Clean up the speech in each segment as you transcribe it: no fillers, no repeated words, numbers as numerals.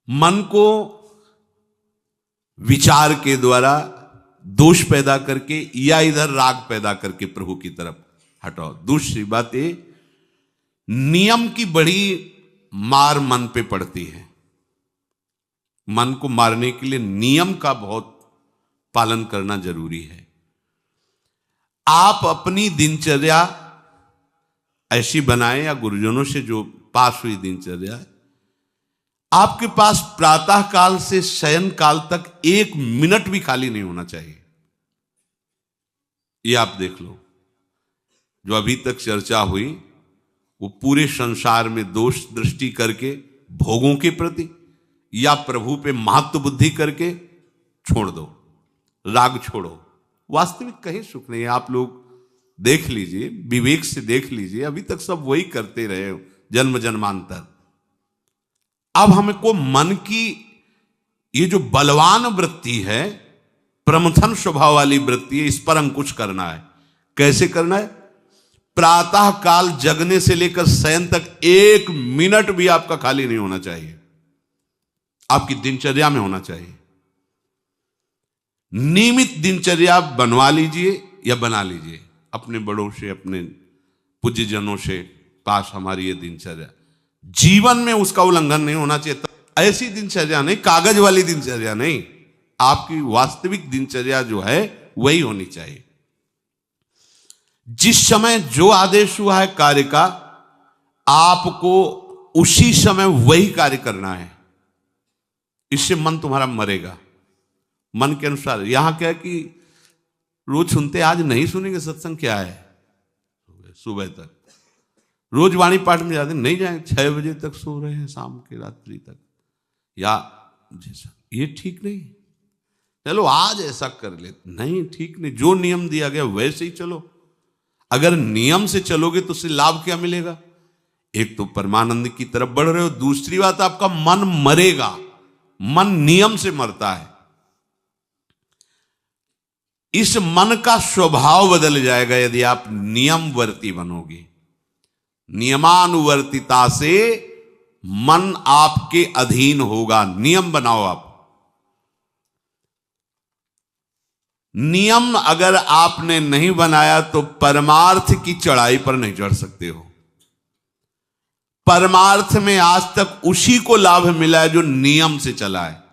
मन को विचार के द्वारा दोष पैदा करके या इधर राग पैदा करके प्रभु की तरफ हटाओ। दूसरी बात ये, नियम की बड़ी मार मन पे पड़ती है। मन को मारने के लिए नियम का बहुत पालन करना जरूरी है। आप अपनी दिनचर्या ऐसी बनाएं, या गुरुजनों से जो पास हुई दिनचर्या, आपके पास प्रातः काल से शयन काल तक 1 मिनट भी खाली नहीं होना चाहिए। ये आप देख लो, जो अभी तक चर्चा हुई वो पूरे संसार में दोष दृष्टि करके भोगों के प्रति या प्रभु पे महत्व बुद्धि करके छोड़ दो, राग छोड़ो। वास्तविक कहीं सुख नहीं है। आप लोग देख लीजिए, विवेक से देख लीजिए, अभी तक सब वही करते रहे हो जन्म जन्मांतर। अब हमको मन की ये जो बलवान वृत्ति है, प्रमथन स्वभाव वाली वृत्ति है, इस पर अंकुश करना है। कैसे करना है? प्रातः काल जगने से लेकर शयन तक 1 मिनट भी आपका खाली नहीं होना चाहिए, आपकी दिनचर्या में होना चाहिए। नियमित दिनचर्या बनवा लीजिए या बना लीजिए अपने बड़ों से, अपने पूज्यजनों से पास हमारी ये दिनचर्या। जीवन में उसका उल्लंघन नहीं होना चाहिए। ऐसी दिनचर्या नहीं, कागज वाली दिनचर्या नहीं, आपकी वास्तविक दिनचर्या जो है वही होनी चाहिए। जिस समय जो आदेश हुआ है कार्य का, आपको उसी समय वही कार्य करना है। इससे मन तुम्हारा मरेगा, मन के अनुसार। यहां क्या है कि रोज सुनते, आज नहीं सुनेंगे सत्संग, क्या है सुबह तक रोज वाणी पाठ में जाते, नहीं जाएंगे, 6 बजे तक सो रहे हैं, शाम के रात्रि तक, या जैसा, ये ठीक नहीं। चलो आज ऐसा कर ले, नहीं ठीक नहीं। जो नियम दिया गया वैसे ही चलो। अगर नियम से चलोगे तो उससे लाभ क्या मिलेगा? एक तो परमानंद की तरफ बढ़ रहे हो, दूसरी बात आपका मन मरेगा। मन नियम से मरता है। इस मन का स्वभाव बदल जाएगा यदि आप नियमवर्ती बनोगे। नियमानुवर्तिता से मन आपके अधीन होगा। नियम बनाओ आप। नियम अगर आपने नहीं बनाया तो परमार्थ की चढ़ाई पर नहीं चढ़ सकते हो। परमार्थ में आज तक उसी को लाभ मिला है जो नियम से चला है।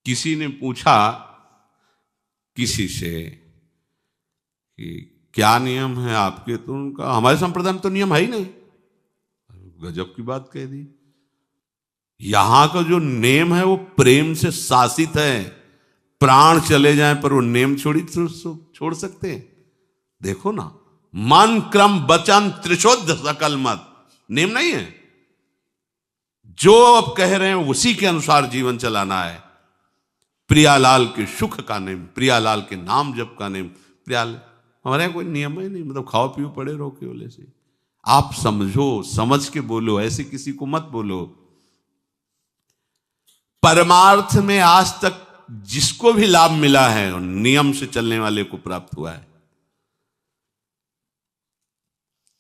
किसी ने पूछा किसी से कि क्या नियम है आपके, तो उनका हमारे संप्रदाय में तो नियम है ही नहीं। गजब की बात कह दी। यहां का जो नेम है वो प्रेम से शासित है। प्राण चले जाएं पर वो नेम छोड़ सकते हैं? देखो ना, मन क्रम वचन त्रिशुद्ध सकल मत, नेम नहीं है। जो अब कह रहे हैं उसी के अनुसार जीवन चलाना है। प्रियालाल के सुख का नेम, प्रियालाल के नाम जप का नेम। प्रियालाल हमारे यहां कोई नियम ही नहीं, मतलब खाओ पियो पड़े रहो केवल से। आप समझो, समझ के बोलो, ऐसे किसी को मत बोलो। परमार्थ में आज तक जिसको भी लाभ मिला है नियम से चलने वाले को प्राप्त हुआ है।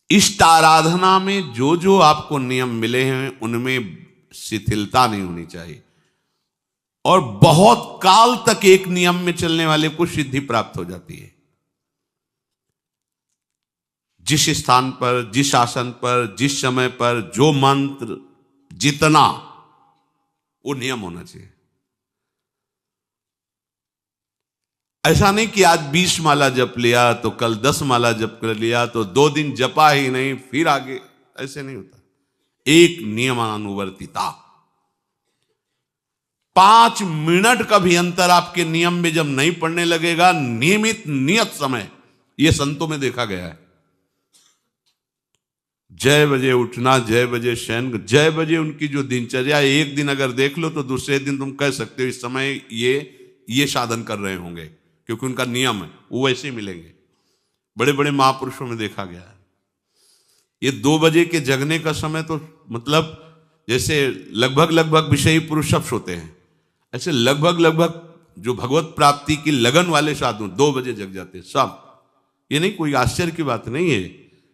इष्ट आराधना में जो जो आपको नियम मिले हैं उनमें शिथिलता नहीं होनी चाहिए, और बहुत काल तक एक नियम में चलने वाले को सिद्धि प्राप्त हो जाती है। जिस स्थान पर, जिस आसन पर, जिस समय पर जो मंत्र जितना, वो नियम होना चाहिए। ऐसा नहीं कि आज 20 माला जप लिया तो कल 10 माला जप कर लिया तो 2 दिन जपा ही नहीं फिर आगे, ऐसे नहीं होता। एक नियमानुवर्तिता। 5 मिनट का भी अंतर आपके नियम में जब नहीं पड़ने लगेगा, नियमित नियत समय, यह संतों में देखा गया है। 6 बजे उठना, 6 बजे शयन, 6 बजे उनकी जो दिनचर्या, एक दिन अगर देख लो तो दूसरे दिन तुम कह सकते हो इस समय ये साधन कर रहे होंगे, क्योंकि उनका नियम है, वो वैसे ही मिलेंगे। बड़े बड़े महापुरुषों में देखा गया है। ये 2 बजे के जगने का समय तो मतलब जैसे लगभग विषयी पुरुष सब सोते हैं, ऐसे लगभग जो भगवत प्राप्ति की लगन वाले साधु 2 बजे जग जाते हैं सब। ये नहीं, कोई आश्चर्य की बात नहीं है।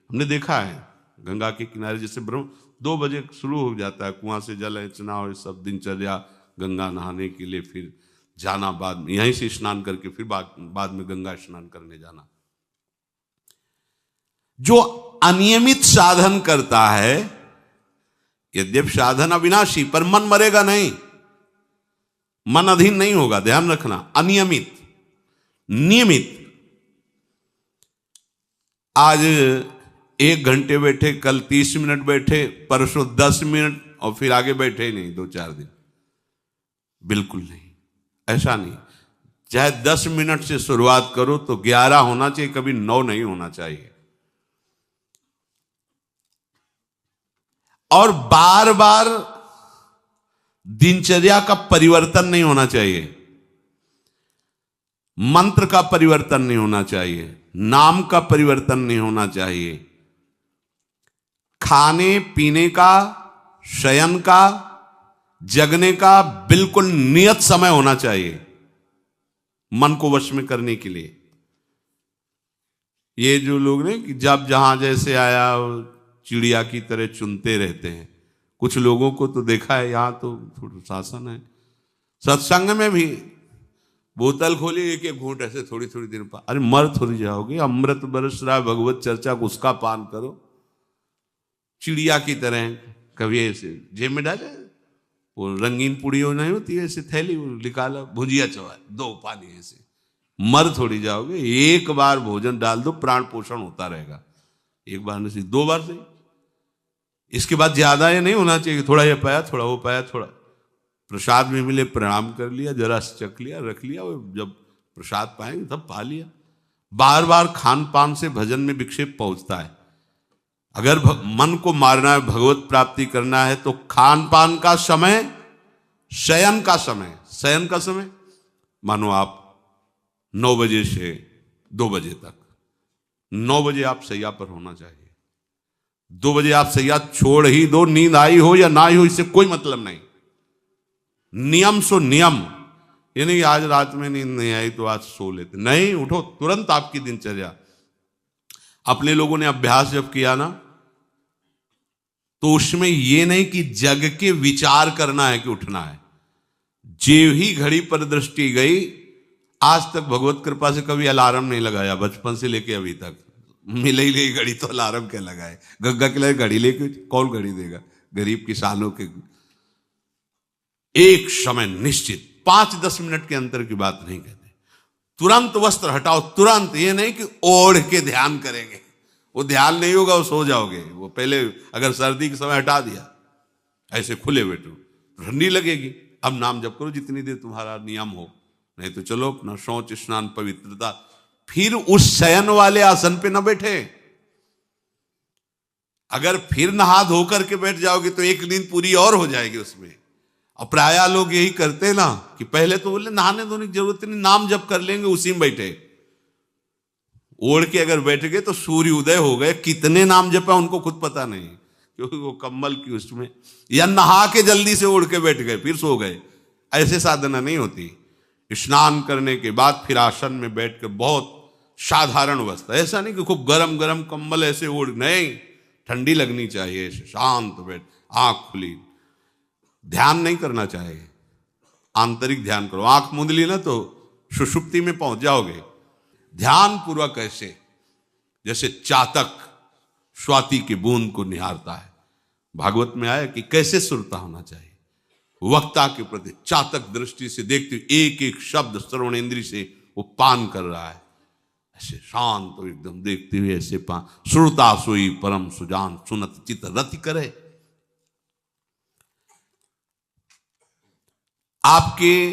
हमने देखा है गंगा के किनारे जैसे ब्रह्म 2 बजे शुरू हो जाता है, कुआं से जल अर्चना और सब दिनचर्या, गंगा नहाने के लिए, फिर जाना बाद में, यहीं से स्नान करके फिर बाद में गंगा स्नान करने जाना। जो अनियमित साधन करता है, यद्यपि साधन अविनाशी, पर मन मरेगा नहीं, मन अधीन नहीं होगा, ध्यान रखना। अनियमित, नियमित, आज 1 घंटे बैठे, कल 30 मिनट बैठे, परसों 10 मिनट, और फिर आगे बैठे ही नहीं 2-4 दिन, बिल्कुल नहीं, ऐसा नहीं। चाहे 10 मिनट से शुरुआत करो तो 11 होना चाहिए, कभी 9 नहीं होना चाहिए। और बार बार दिनचर्या का परिवर्तन नहीं होना चाहिए, मंत्र का परिवर्तन नहीं होना चाहिए, नाम का परिवर्तन नहीं होना चाहिए। खाने पीने का, शयन का, जगने का बिल्कुल नियत समय होना चाहिए मन को वश में करने के लिए। ये जो लोग ने कि जब जहां जैसे आया चिड़िया की तरह चुनते रहते हैं, कुछ लोगों को तो देखा है, यहां तो थोड़ा शासन है। सत्संग में भी बोतल खोली, एक एक घूंट ऐसे थोड़ी थोड़ी देर पर, अरे मर थोड़ी जाओगे, अमृत बरस रहा है, भगवत चर्चा को उसका पान करो। चिड़िया की तरह कभी ऐसे जेब में डाले, वो रंगीन पुड़ियों नहीं होती है, ऐसे थैली निकाला, भुजिया चवा, 2 पानी, ऐसे मर थोड़ी जाओगे। एक बार भोजन डाल दो, प्राण पोषण होता रहेगा, एक बार नहीं 2 बार से। इसके बाद ज्यादा ये नहीं होना चाहिए, थोड़ा ये पाया, थोड़ा वो पाया, थोड़ा प्रसाद में मिले प्रणाम कर लिया, जरा चख लिया, रख लिया, जब प्रसाद पाएंगे तब पा लिया। बार बार खान पान से भजन में विक्षेप पहुंचता है। अगर मन को मारना है, भगवत प्राप्ति करना है, तो खान पान का समय, शयन का समय, शयन का समय मानो आप 9 बजे से 2 बजे तक, 9 बजे आप सैया पर होना चाहिए। 2 बजे आप सैया छोड़ ही दो, नींद आई हो या ना आई हो, इससे कोई मतलब नहीं। नियम सो नियम, ये नहीं आज रात में नींद नहीं आई तो आज सो लेते, नहीं, उठो तुरंत। आपकी दिनचर्या, अपने लोगों ने अभ्यास जब किया ना, तो उसमें ये नहीं कि जग के विचार करना है कि उठना है। जे ही घड़ी पर दृष्टि गई, आज तक भगवत कृपा से कभी अलार्म नहीं लगाया, बचपन से लेके अभी तक। मिले ही नहीं घड़ी तो अलार्म क्या लगाए, गग्गा के लिए घड़ी लेके कौन घड़ी देगा, गरीब किसानों के। एक समय निश्चित, 5-10 मिनट के अंतर की बात नहीं कहते, तुरंत वस्त्र हटाओ, तुरंत। ये नहीं कि ओढ़ के ध्यान करेंगे, वो ध्यान नहीं होगा, वो सो जाओगे। वो पहले अगर सर्दी के समय हटा दिया, ऐसे खुले बैठो, ठंडी लगेगी। अब नाम जप करो जितनी देर तुम्हारा नियम हो, नहीं तो चलो अपना शौच स्नान पवित्रता, फिर उस शयन वाले आसन पे न बैठे। अगर फिर नहा धो करके बैठ जाओगे तो एक नींद पूरी और हो जाएगी उसमें। और प्राय लोग यही करते ना कि पहले तो बोले नहाने धोने की जरूरत नहीं, नाम जप कर लेंगे, उसी में बैठे। ओढ़ के अगर बैठ गए तो सूर्य उदय हो गए, कितने नाम जपा उनको खुद पता नहीं, क्योंकि वो कम्बल की उसमें, या नहा के जल्दी से ओढ़ के बैठ गए, फिर सो गए। ऐसे साधना नहीं होती। स्नान करने के बाद फिर आसन में बैठ कर बहुत साधारण अवस्था, ऐसा नहीं कि खूब गरम गरम कंबल ऐसे ओढ़, नहीं, ठंडी लगनी चाहिए, ऐसे शांत बैठ, आंख खुली। ध्यान नहीं करना चाहिए, आंतरिक ध्यान करो। आंख मूंद ली ना तो सुषुप्ति में पहुंच जाओगे। ध्यान पूर्वक ऐसे, जैसे चातक स्वाति की बूंद को निहारता है। भागवत में आया कि कैसे सुरता होना चाहिए, वक्ता के प्रति चातक दृष्टि से देखते हुए एक एक शब्द श्रवण इंद्री से वो पान कर रहा है, ऐसे शांत तो एकदम देखते हुए ऐसे पान। श्रुता सोई परम सुजान, सुनत चित रति करे। आपके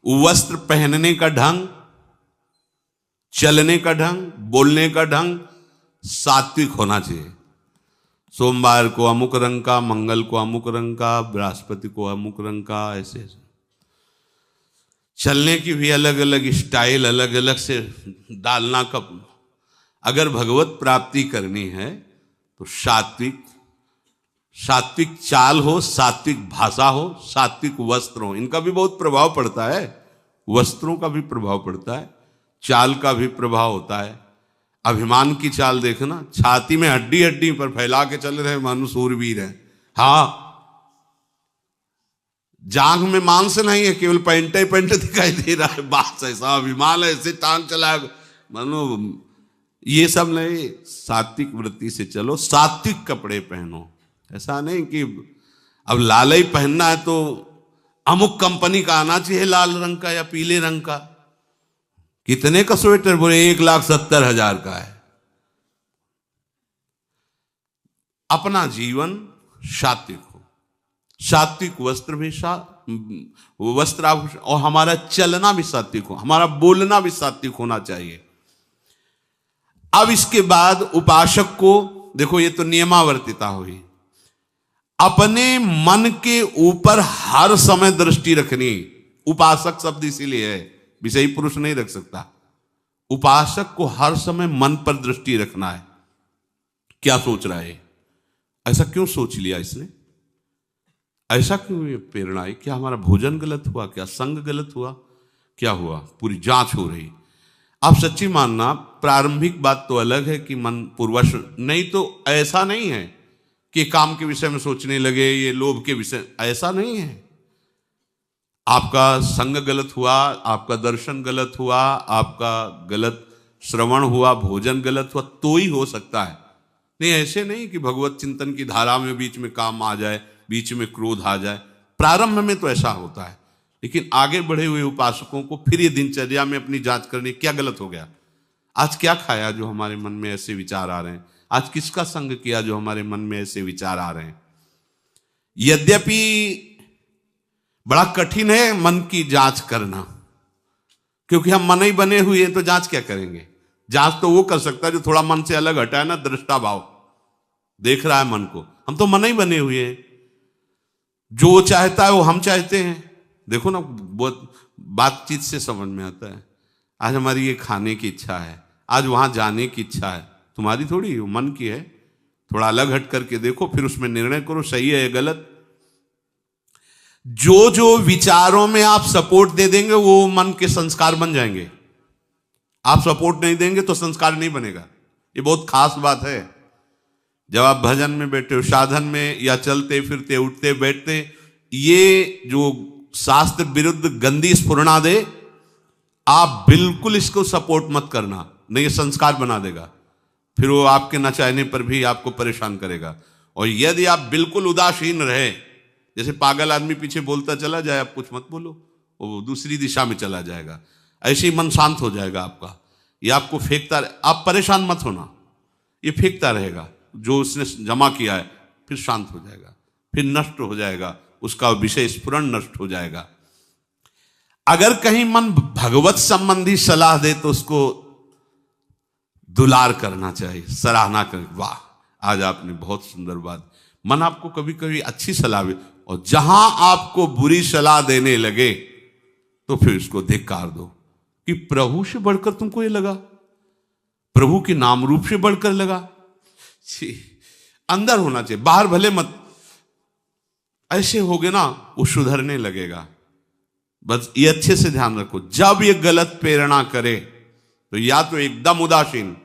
वस्त्र पहनने का ढंग, चलने का ढंग, बोलने का ढंग सात्विक होना चाहिए। सोमवार को अमुक रंग का, मंगल को अमुक रंग का, बृहस्पति को अमुक रंग का, ऐसे ऐसे। चलने की भी अलग अलग स्टाइल, अलग अलग से डालना। कब अगर भगवत प्राप्ति करनी है तो सात्विक चाल हो, सात्विक भाषा हो, सात्विक वस्त्र हो। इनका भी बहुत प्रभाव पड़ता है, वस्त्रों का भी प्रभाव पड़ता है, चाल का भी प्रभाव होता है। अभिमान की चाल देखना, छाती में हड्डी हड्डी पर फैला के चल रहे मानो सूरवीर है, हाँ, जांघ में मांस नहीं है, केवल पैंट ही पैंट दिखाई दे रहा है, बात ऐसा विमान ऐसे टांग चला मानो ये सब नहीं। सात्विक वृत्ति से चलो, सात्विक कपड़े पहनो। ऐसा नहीं कि अब लाल ही पहनना है तो अमुक कंपनी का आना चाहिए, लाल रंग का या पीले रंग का। कितने का स्वेटर? बोले 1,70,000 का है। अपना जीवन सात्विक हो, सात्विक वस्त्र भी वस्त्राभूषण, और हमारा चलना भी सात्विक हो, हमारा बोलना भी सात्विक होना चाहिए। अब इसके बाद उपासक को देखो, ये तो नियमावर्तिता हुई। अपने मन के ऊपर हर समय दृष्टि रखनी। उपासक शब्द इसीलिए है, विषयी पुरुष नहीं रख सकता। उपासक को हर समय मन पर दृष्टि रखना है। क्या सोच रहा है, ऐसा क्यों सोच लिया इसने, ऐसा क्यों ये प्रेरणा है? क्या हमारा भोजन गलत हुआ, क्या संग गलत हुआ, क्या हुआ? पूरी जांच हो रही। आप सच्ची मानना, प्रारंभिक बात तो अलग है कि मन पूर्वश, नहीं तो ऐसा नहीं है कि काम के विषय में सोचने लगे, ये लोभ के विषय, ऐसा नहीं है। आपका संग गलत हुआ, आपका दर्शन गलत हुआ, आपका गलत श्रवण हुआ, भोजन गलत हुआ तो ही हो सकता है। नहीं, ऐसे नहीं कि भगवत चिंतन की धारा में बीच में काम आ जाए, बीच में क्रोध आ जाए। प्रारंभ में तो ऐसा होता है, लेकिन आगे बढ़े हुए उपासकों को फिर ये दिनचर्या में अपनी जांच करनी, क्या गलत हो गया, आज क्या खाया जो हमारे मन में ऐसे विचार आ रहे हैं, आज किसका संग किया जो हमारे मन में ऐसे विचार आ रहे हैं। यद्यपि बड़ा कठिन है मन की जांच करना, क्योंकि हम मन ही बने हुए हैं, तो जांच क्या करेंगे? जांच तो वो कर सकता है जो थोड़ा मन से अलग हटा है ना, दृष्टा भाव देख रहा है मन को। हम तो मन ही बने हुए हैं, जो चाहता है वो हम चाहते हैं। देखो ना, बहुत बातचीत से समझ में आता है। आज हमारी ये खाने की इच्छा है, आज वहां जाने की इच्छा है, तुम्हारी थोड़ी, वो मन की है। थोड़ा अलग हट करके देखो, फिर उसमें निर्णय करो, सही है या गलत। जो जो विचारों में आप सपोर्ट दे देंगे वो मन के संस्कार बन जाएंगे। आप सपोर्ट नहीं देंगे तो संस्कार नहीं बनेगा। ये बहुत खास बात है। जब आप भजन में बैठे हो, साधन में, या चलते फिरते उठते बैठते, ये जो शास्त्र विरुद्ध गंदी स्फुरणा दे, आप बिल्कुल इसको सपोर्ट मत करना, नहीं ये संस्कार बना देगा। फिर वो आपके न चाहने पर भी आपको परेशान करेगा। और यदि आप बिल्कुल उदासीन रहे, जैसे पागल आदमी पीछे बोलता चला जाए, आप कुछ मत बोलो, वो दूसरी दिशा में चला जाएगा, ऐसे ही मन शांत हो जाएगा आपका। ये आपको फेंकता, आप परेशान मत होना, ये फेंकता रहेगा जो उसने जमा किया है, फिर शांत हो जाएगा, फिर नष्ट हो जाएगा, उसका विषय स्फुरण नष्ट हो जाएगा। अगर कहीं मन भगवत संबंधी सलाह दे तो उसको दुलार करना चाहिए, सराहना कर, वाह आज आपने बहुत सुंदर बात। मन आपको कभी कभी अच्छी सलाह दे, और जहां आपको बुरी सलाह देने लगे तो फिर उसको धिक्कार दो कि प्रभु से बढ़कर तुमको ये लगा, प्रभु के नाम रूप से बढ़कर लगा। अंदर होना चाहिए, बाहर भले मत। ऐसे हो गए ना, वो सुधरने लगेगा। बस ये अच्छे से ध्यान रखो, जब ये गलत प्रेरणा करे तो या तो एकदम उदासीन,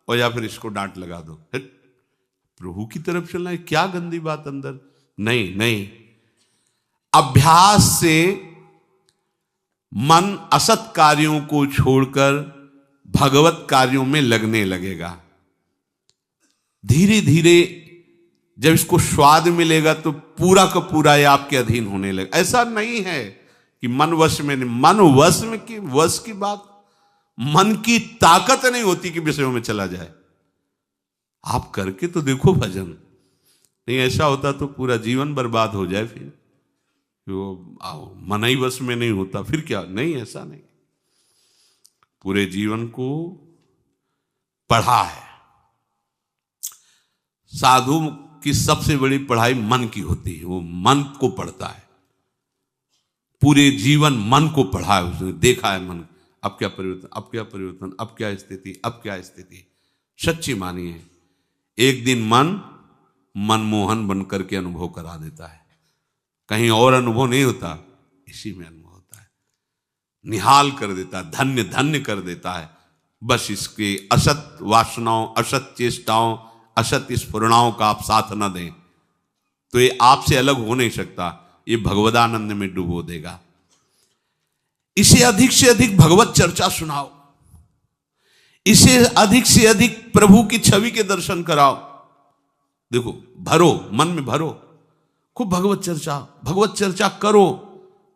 और या फिर इसको डांट लगा दो, प्रभु की तरफ चलना है, क्या गंदी बात अंदर। नहीं नहीं, अभ्यास से मन असत कार्यों को छोड़कर भगवत कार्यों में लगने लगेगा। धीरे धीरे जब इसको स्वाद मिलेगा तो पूरा का पूरा ये आपके अधीन होने लगेगा। ऐसा नहीं है कि मन वश में नहीं, मन वश में की वश की बात, मन की ताकत नहीं होती कि विषयों में चला जाए। आप करके तो देखो भजन, नहीं ऐसा होता तो पूरा जीवन बर्बाद हो जाए। फिर वो मन ही वश में नहीं होता, फिर क्या? नहीं, ऐसा नहीं। पूरे जीवन को पढ़ा है। साधु की सबसे बड़ी पढ़ाई मन की होती है, वो मन को पढ़ता है, पूरे जीवन मन को पढ़ा है, उसने देखा है मन, अब क्या परिवर्तन, अब क्या परिवर्तन, अब क्या स्थिति, अब क्या स्थिति। सच्ची मानिए, एक दिन मन मनमोहन बनकर के अनुभव करा देता है। कहीं और अनुभव नहीं होता, इसी में अनुभव होता है। निहाल कर देता है, धन्य धन्य कर देता है। बस इसके असत वासनाओं, असत चेष्टाओं, असत स्फुरणाओं का आप साथ न दें, तो ये आपसे अलग हो नहीं सकता, ये भगवदानंद में डुबो देगा। इसे अधिक से अधिक भगवत चर्चा सुनाओ, इसे अधिक से अधिक प्रभु की छवि के दर्शन कराओ। देखो, भरो, मन में भरो, खूब भगवत चर्चा करो।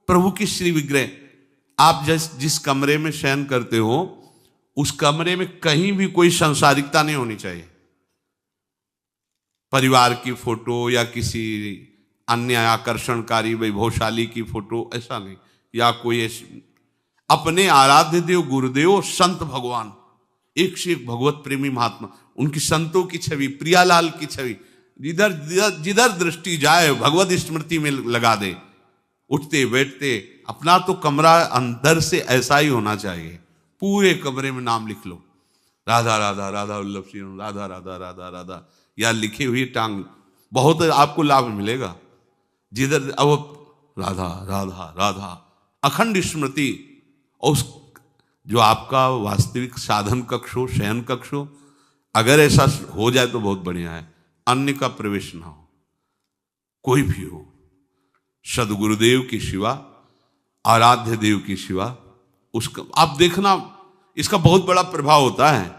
प्रभु की श्री विग्रह, आप जिस कमरे में शयन करते हो उस कमरे में कहीं भी कोई सांसारिकता नहीं होनी चाहिए। परिवार की फोटो या किसी अन्य आकर्षणकारी वैभवशाली की फोटो, ऐसा नहीं, या कोई अपने आराध्य देव गुरुदेव संत भगवान, एक से एक भगवत प्रेमी महात्मा, उनकी संतों की छवि, प्रियालाल की छवि, जिधर दृष्टि जाए भगवत स्मृति में लगा दे। उठते बैठते अपना तो कमरा अंदर से ऐसा ही होना चाहिए, पूरे कमरे में नाम लिख लो, राधा राधा राधा वल्लभ सिंह, राधा राधा राधा राधा, या लिखी हुई टांग, बहुत आपको लाभ मिलेगा। जिधर अब राधा राधा राधा, अखंड स्मृति। और उस जो आपका वास्तविक साधन कक्ष हो, शयन कक्ष हो, अगर ऐसा हो जाए तो बहुत बढ़िया है। अन्य का प्रवेश ना हो, कोई भी हो, सदगुरुदेव की शिवा, आराध्य देव की शिवा, उसका आप देखना, इसका बहुत बड़ा प्रभाव होता है।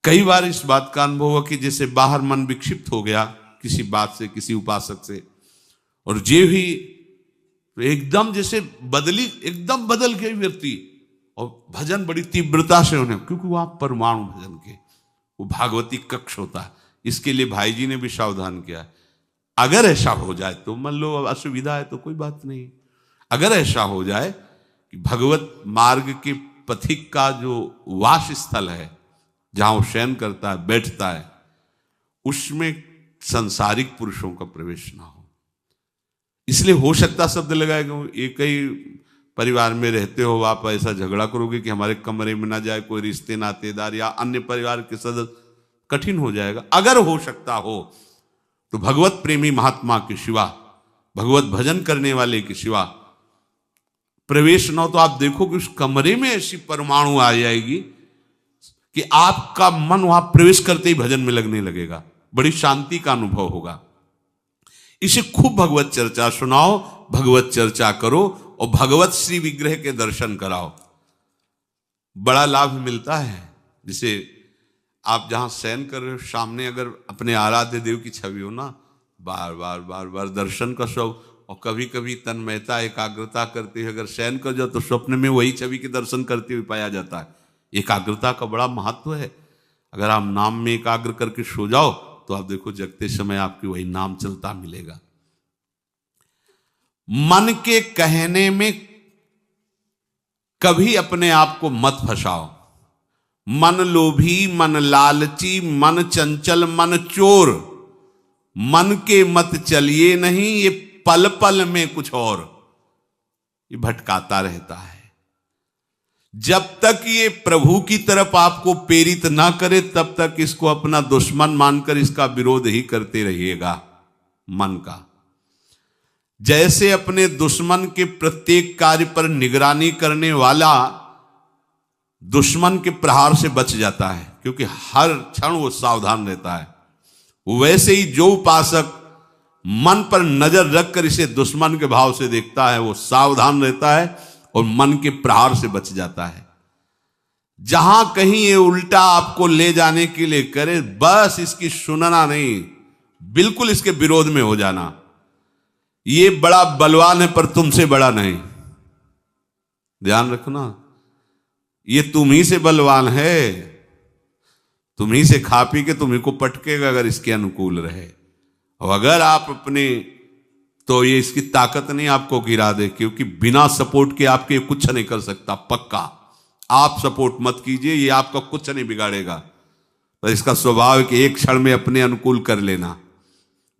कई बार इस बात का अनुभव हुआ कि जैसे बाहर मन विक्षिप्त हो गया किसी बात से, किसी उपासक से, और जे भी एकदम जैसे एकदम बदल गई व्यक्ति, और भजन बड़ी तीव्रता से होने, क्योंकि वो आप परमाणु भजन के, वो भागवती कक्ष होता है। इसके लिए भाई जी ने भी सावधान किया, अगर ऐसा हो जाए तो, मान लो असुविधा है तो कोई बात नहीं, अगर ऐसा हो जाए कि भगवत मार्ग के पथिक का जो वास स्थल है, जहां वो शयन करता है, बैठता है, उसमें सांसारिक पुरुषों का प्रवेश ना हो। इसलिए हो सकता शब्द लगाएगा, एक ही परिवार में रहते हो, आप ऐसा झगड़ा करोगे कि हमारे कमरे में ना जाए कोई रिश्ते नातेदार या अन्य परिवार के सदस्य, कठिन हो जाएगा। अगर हो सकता हो तो भगवत प्रेमी महात्मा के सिवा, भगवत भजन करने वाले के सिवा प्रवेश न हो, तो आप देखो कि उस कमरे में ऐसी परमाणु आ जाएगी कि आपका मन वहां प्रवेश करते ही भजन में लगने लगेगा, बड़ी शांति का अनुभव होगा। इसे खूब भगवत चर्चा सुनाओ, भगवत चर्चा करो, और भगवत श्री विग्रह के दर्शन कराओ, बड़ा लाभ मिलता है। जैसे आप जहां शयन कर रहे हो, सामने अगर अपने आराध्य देव की छवि हो ना, बार बार बार बार दर्शन का शौक, और कभी कभी तन्मयता एकाग्रता करते हुए अगर शयन कर जाओ तो स्वप्न में वही छवि के दर्शन करते हुए पाया जाता है। एकाग्रता का बड़ा महत्व है। अगर आप नाम में एकाग्र करके सो जाओ तो आप देखो जगते समय आपकी वही नाम चलता मिलेगा। मन के कहने में कभी अपने आप को मत फंसाओ। मन लोभी, मन लालची, मन चंचल, मन चोर, मन के मत चलिए नहीं, ये पल पल में कुछ और, ये भटकाता रहता है। जब तक ये प्रभु की तरफ आपको प्रेरित ना करे तब तक इसको अपना दुश्मन मानकर इसका विरोध ही करते रहिएगा। मन का जैसे अपने दुश्मन के प्रत्येक कार्य पर निगरानी करने वाला दुश्मन के प्रहार से बच जाता है, क्योंकि हर क्षण वो सावधान रहता है, वैसे ही जो उपासक मन पर नजर रखकर इसे दुश्मन के भाव से देखता है वो सावधान रहता है और मन के प्रहार से बच जाता है। जहां कहीं ये उल्टा आपको ले जाने के लिए करे, बस इसकी सुनना नहीं, बिल्कुल इसके विरोध में हो जाना। ये बड़ा बलवान है पर तुमसे बड़ा नहीं, ध्यान रखना, ये तुम ही से बलवान है, तुम ही से खा पी के तुम्ही को पटकेगा अगर इसके अनुकूल रहे। और अगर आप अपने, तो ये इसकी ताकत नहीं आपको गिरा दे, क्योंकि बिना सपोर्ट के आपके कुछ नहीं कर सकता। पक्का आप सपोर्ट मत कीजिए, ये आपका कुछ नहीं बिगाड़ेगा, पर इसका स्वभाव है कि एक क्षण में अपने अनुकूल कर लेना।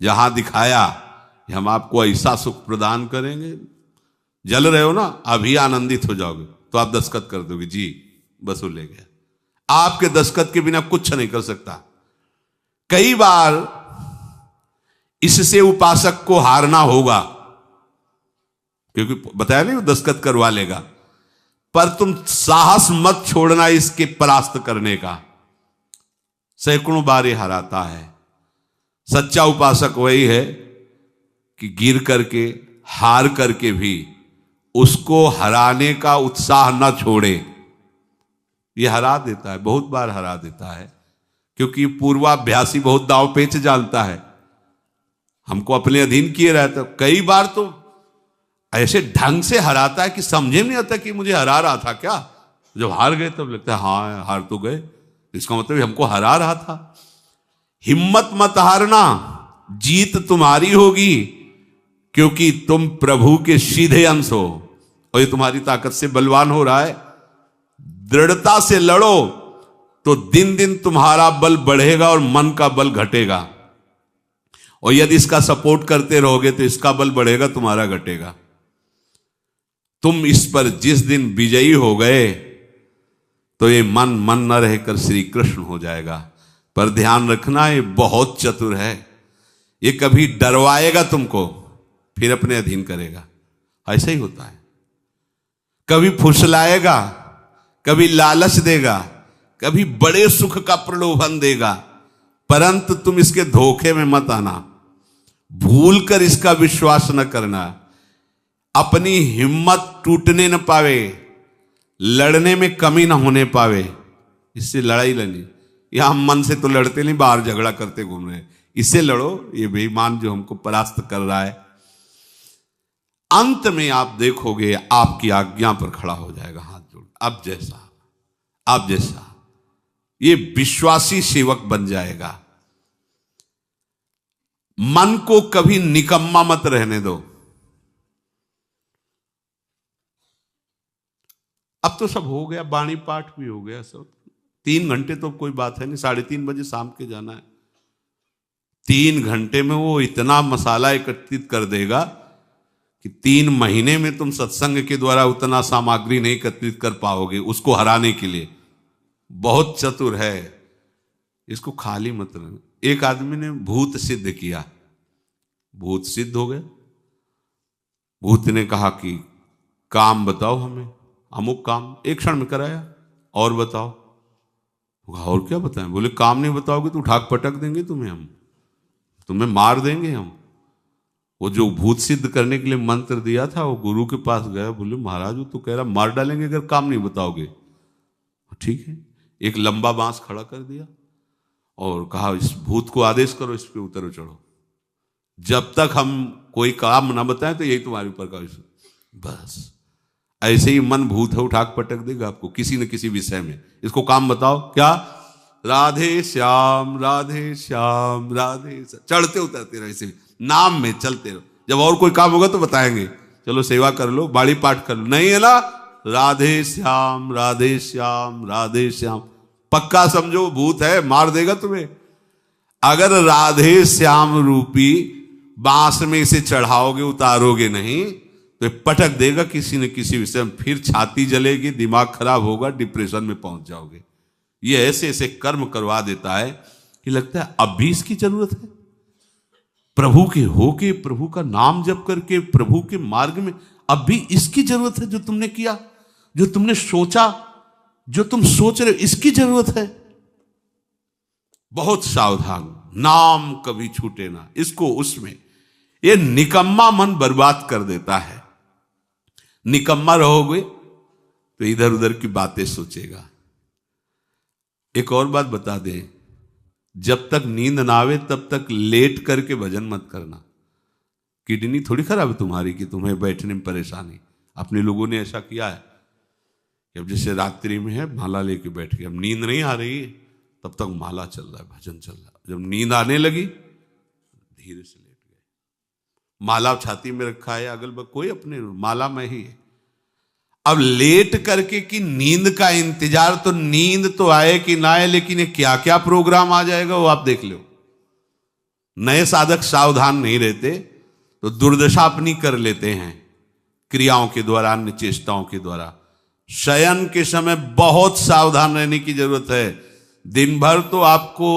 जहां दिखाया कि हम आपको ऐसा सुख प्रदान करेंगे, जल रहे हो ना, अभी आनंदित हो जाओगे तो आप दस्तखत कर दोगे, जी बस वो ले गया। आपके दस्तखत के बिना कुछ नहीं कर सकता। कई बार इससे उपासक को हारना होगा, क्योंकि बताया नहीं वो दस्तखत करवा लेगा, पर तुम साहस मत छोड़ना इसके परास्त करने का। सैकड़ों बार ये हराता है, सच्चा उपासक वही है कि गिर करके, हार करके भी उसको हराने का उत्साह न छोड़े। ये हरा देता है, बहुत बार हरा देता है, क्योंकि पूर्वाभ्यासी बहुत दांव पेच जानता है। हमको अपने अधीन किए रहता, कई बार तो ऐसे ढंग से हराता है कि समझे नहीं आता कि मुझे हरा रहा था क्या। जब हार गए तब लगता है हाँ हार तो गए, इसका मतलब हमको हरा रहा था। हिम्मत मत हारना, जीत तुम्हारी होगी, क्योंकि तुम प्रभु के सीधे अंश हो और ये तुम्हारी ताकत से बलवान हो रहा है। दृढ़ता से लड़ो तो दिन दिन तुम्हारा बल बढ़ेगा और मन का बल घटेगा, और यदि इसका सपोर्ट करते रहोगे तो इसका बल बढ़ेगा, तुम्हारा घटेगा। तुम इस पर जिस दिन विजयी हो गए तो ये मन मन न रहकर श्री कृष्ण हो जाएगा। पर ध्यान रखना, ये बहुत चतुर है, ये कभी डरवाएगा तुमको फिर अपने अधीन करेगा। ऐसा ही होता है, कभी फुसलाएगा, कभी लालच देगा, कभी बड़े सुख का प्रलोभन देगा, परंतु तुम इसके धोखे में मत आना, भूल कर इसका विश्वास न करना। अपनी हिम्मत टूटने न पावे, लड़ने में कमी न होने पावे, इससे लड़ाई लड़नी। यह हम मन से तो लड़ते नहीं, बाहर झगड़ा करते घूम रहे हैं, इससे लड़ो, ये बेईमान जो हमको परास्त कर रहा है। अंत में आप देखोगे आपकी आज्ञा पर खड़ा हो जाएगा हाथ जोड़, अब जैसा आप जैसा, ये विश्वासी सेवक बन जाएगा। मन को कभी निकम्मा मत रहने दो। अब तो सब हो गया, वाणी पाठ भी हो गया सब, 3 घंटे तो कोई बात है नहीं, 3:30 बजे शाम के जाना है। 3 घंटे में वो इतना मसाला एकत्रित कर देगा कि 3 महीने में तुम सत्संग के द्वारा उतना सामग्री नहीं एकत्रित कर पाओगे उसको हराने के लिए। बहुत चतुर है, इसको खाली मत रहना। एक आदमी ने भूत सिद्ध किया, भूत सिद्ध हो गया। भूत ने कहा कि काम बताओ हमें, अमुक काम, एक क्षण में कराया, और बताओ। और क्या बताएं? बोले काम नहीं बताओगे तो उठा पटक देंगे तुम्हें, हम तुम्हें मार देंगे हम। वो जो भूत सिद्ध करने के लिए मंत्र दिया था, वो गुरु के पास गया, बोले महाराज वो तो कह रहा मार डालेंगे अगर काम नहीं बताओगे। ठीक है, एक लंबा बांस खड़ा कर दिया और कहा इस भूत को आदेश करो, इस पे उतरो चढ़ो, जब तक हम कोई काम ना बताएं तो यही तुम्हारे ऊपर का। बस ऐसे ही मन भूत है, उठा पटक देगा आपको किसी न किसी विषय में। इसको काम बताओ, क्या? राधे श्याम राधे श्याम राधे श्याम, चढ़ते उतरते रहो, इसे नाम में चलते रहो। जब और कोई काम होगा तो बताएंगे, चलो सेवा कर लो, बाड़ी पाठ कर लो, नहीं है ना, राधे श्याम राधे श्याम राधे श्याम। पक्का समझो भूत है, मार देगा तुम्हें। अगर राधे श्याम रूपी बांस में इसे चढ़ाओगे, उतारोगे नहीं तो पटक देगा किसी न किसी विषय में, फिर छाती जलेगी, दिमाग खराब होगा, डिप्रेशन में पहुंच जाओगे। ये ऐसे ऐसे कर्म करवा देता है कि लगता है अब भी इसकी जरूरत है। प्रभु के होके, प्रभु का नाम जप करके, प्रभु के मार्ग में अब भी इसकी जरूरत है। जो तुमने किया, जो तुमने सोचा, जो तुम सोच रहे हो, इसकी जरूरत है। बहुत सावधान, नाम कभी छूटे ना इसको। उसमें ये निकम्मा मन बर्बाद कर देता है। निकम्मा रहोगे तो इधर उधर की बातें सोचेगा। एक और बात बता दें, जब तक नींद ना आवे तब तक लेट करके भजन मत करना। किडनी थोड़ी खराब है तुम्हारी कि तुम्हें बैठने में परेशानी। अपने लोगों ने ऐसा किया है कि अब जैसे रात्रि में है माला लेके बैठ गए, अब नींद नहीं आ रही है तब तक माला चल रहा है, भजन चल रहा है। जब नींद आने लगी धीरे से लेट गए, माला छाती में रखा है, अगल बगल कोई अपने माला में ही है। अब लेट करके कि नींद का इंतजार, तो नींद तो आए कि ना आए, लेकिन ये क्या क्या प्रोग्राम आ जाएगा वो आप देख लो। नए साधक सावधान नहीं रहते तो दुर्दशा अपनी कर लेते हैं क्रियाओं के द्वारा, अन्य चेष्टाओं के द्वारा। शयन के समय बहुत सावधान रहने की जरूरत है। दिन भर तो आपको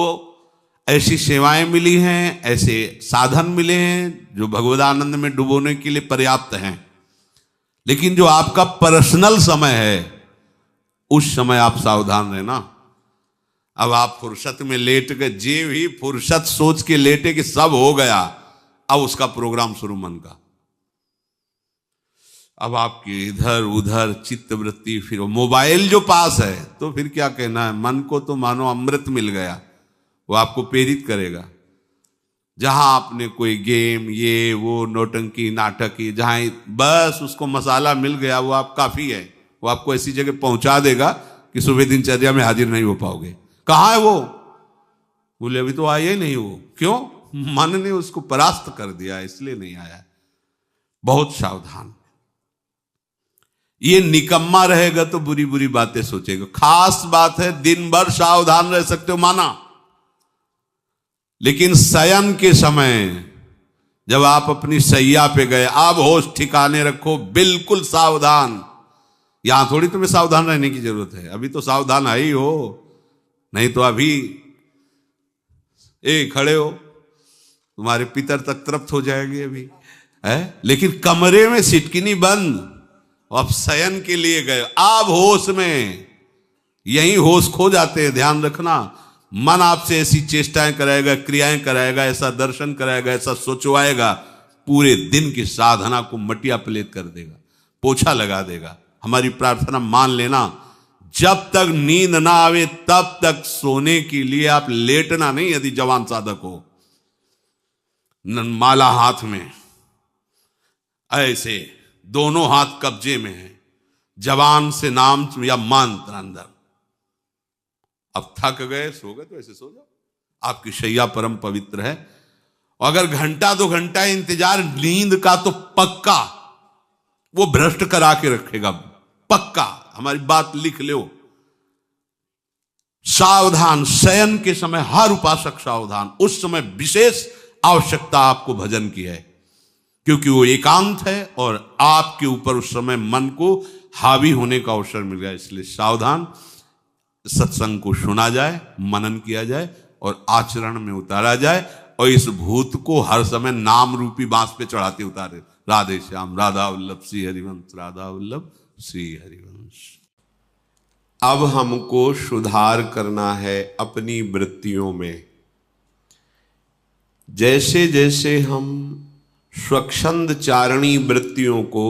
ऐसी सेवाएं मिली हैं, ऐसे साधन मिले हैं जो भगवदानंद में डुबोने के लिए पर्याप्त हैं, लेकिन जो आपका पर्सनल समय है उस समय आप सावधान रहना। अब आप फुर्सत में लेट गए, जे भी फुर्सत सोच के लेटे कि सब हो गया, अब उसका प्रोग्राम शुरू मन का। अब आपकी इधर उधर चित्तवृत्ति, फिर मोबाइल जो पास है तो फिर क्या कहना है, मन को तो मानो अमृत मिल गया, वो आपको प्रेरित करेगा। जहां आपने कोई गेम ये वो नौटंकी नाटक की, जहां बस उसको मसाला मिल गया, वो आप काफी है, वो आपको ऐसी जगह पहुंचा देगा कि सुबह दिनचर्या में हाजिर नहीं हो पाओगे। कहां है वो? बोले अभी तो आया ही नहीं वो। क्यों? मन ने उसको परास्त कर दिया, इसलिए नहीं आया। बहुत सावधान। ये निकम्मा रहेगा तो बुरी बुरी बातें सोचेगा। खास बात है, दिन भर सावधान रह सकते हो माना, लेकिन शयन के समय जब आप अपनी सैया पे गए, अब होश ठिकाने रखो, बिल्कुल सावधान। यहां थोड़ी तुम्हें सावधान रहने की जरूरत है, अभी तो सावधान आई हो, नहीं तो अभी खड़े हो, तुम्हारे पितर तक तृप्त हो जाएंगे अभी है। लेकिन कमरे में सिटकिनी बंद, अब शयन के लिए गए, अब होश में, यही होश खो जाते हैं। ध्यान रखना, मन आपसे ऐसी चेष्टाएं कराएगा, क्रियाएं कराएगा, ऐसा दर्शन कराएगा, ऐसा सोचवाएगा, पूरे दिन की साधना को मटिया पलेट कर देगा, पोछा लगा देगा। हमारी प्रार्थना मान लेना, जब तक नींद ना आवे तब तक सोने के लिए आप लेटना नहीं। यदि जवान साधक हो, माला हाथ में, ऐसे दोनों हाथ कब्जे में है, जवान से नाम या मंत्र अंदर। अब थक गए, सो गए तो ऐसे सो जाओ, आपकी शैया परम पवित्र है। और अगर घंटा 2 घंटा इंतजार नींद का, तो पक्का वो भ्रष्ट करा के रखेगा, पक्का। हमारी बात लिख लो। सावधान, शयन के समय हर उपासक सावधान। उस समय विशेष आवश्यकता आपको भजन की है, क्योंकि वो एकांत है और आपके ऊपर उस समय मन को हावी होने का अवसर मिल गया। इसलिए सावधान, सत्संग को सुना जाए, मनन किया जाए और आचरण में उतारा जाए, और इस भूत को हर समय नाम रूपी बांस पे चढ़ाते उतारे। राधे श्याम, राधा वल्लभ श्री हरिवंश, राधा वल्लभ श्री हरिवंश। अब हमको सुधार करना है अपनी वृत्तियों में। जैसे जैसे हम स्वच्छंद चारणी वृत्तियों को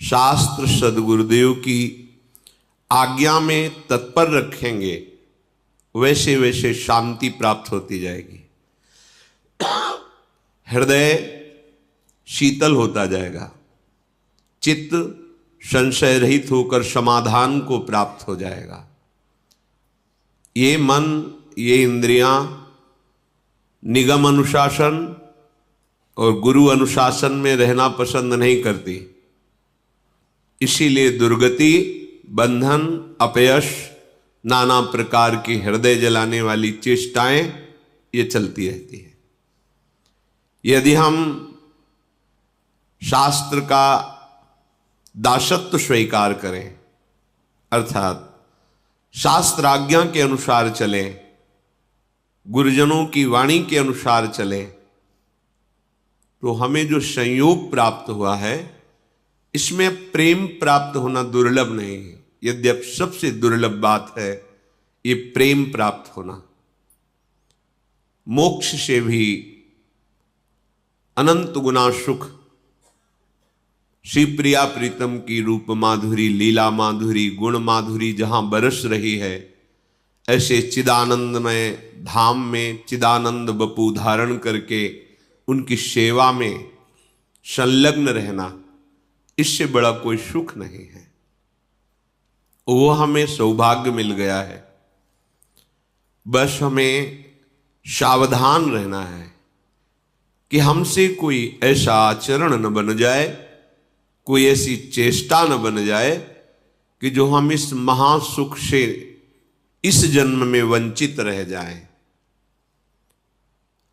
शास्त्र सद्गुरुदेव की आज्ञा में तत्पर रखेंगे, वैसे वैसे शांति प्राप्त होती जाएगी। हृदय शीतल होता जाएगा, चित्त संशय रहित होकर समाधान को प्राप्त हो जाएगा। ये मन, ये इंद्रियां निगम अनुशासन और गुरु अनुशासन में रहना पसंद नहीं करती, इसीलिए दुर्गति, बंधन, अपयश, नाना प्रकार की हृदय जलाने वाली चेष्टाएं ये चलती रहती है। यदि हम शास्त्र का दासत्व स्वीकार करें, अर्थात शास्त्र आज्ञा के अनुसार चले, गुरुजनों की वाणी के अनुसार चले, तो हमें जो संयोग प्राप्त हुआ है, इसमें प्रेम प्राप्त होना दुर्लभ नहीं है। यद्यपि सबसे दुर्लभ बात है ये प्रेम प्राप्त होना। मोक्ष से भी अनंत गुना सुख श्री प्रिया प्रीतम की रूप माधुरी, लीला माधुरी, गुण माधुरी जहां बरस रही है, ऐसे चिदानंदमय धाम में चिदानंद बपू धारण करके उनकी सेवा में संलग्न रहना, इससे बड़ा कोई सुख नहीं है। वो हमें सौभाग्य मिल गया है। बस हमें सावधान रहना है कि हमसे कोई ऐसा आचरण न बन जाए, कोई ऐसी चेष्टा न बन जाए कि जो हम इस महासुख से इस जन्म में वंचित रह जाएं।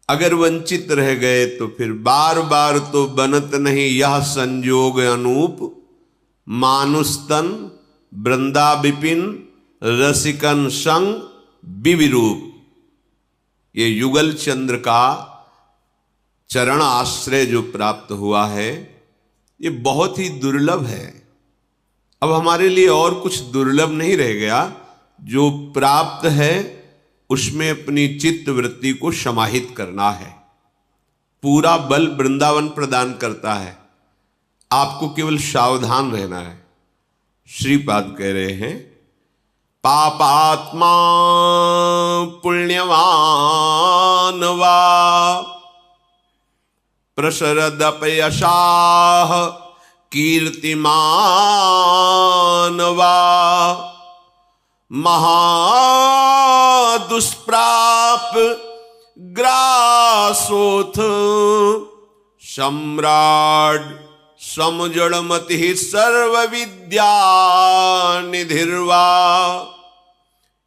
अगर वंचित रह गए तो फिर बार बार तो बनत नहीं यह संयोग अनूप, मानुस्तन वृंदा विपिन रसिकन संग विविरूप। ये युगल चंद्र का चरण आश्रय जो प्राप्त हुआ है, ये बहुत ही दुर्लभ है। अब हमारे लिए और कुछ दुर्लभ नहीं रह गया, जो प्राप्त है उसमें अपनी चित्त वृत्ति को समाहित करना है। पूरा बल वृंदावन प्रदान करता है, आपको केवल सावधान रहना है। श्रीपाद कह रहे हैं, पापात्मा पुण्यवान वा प्रसरदपयशाः कीर्तिमान वा महादुष्प्राप ग्रासोथ सम्राट समजड़मति सर्वविद्या निधिर्वा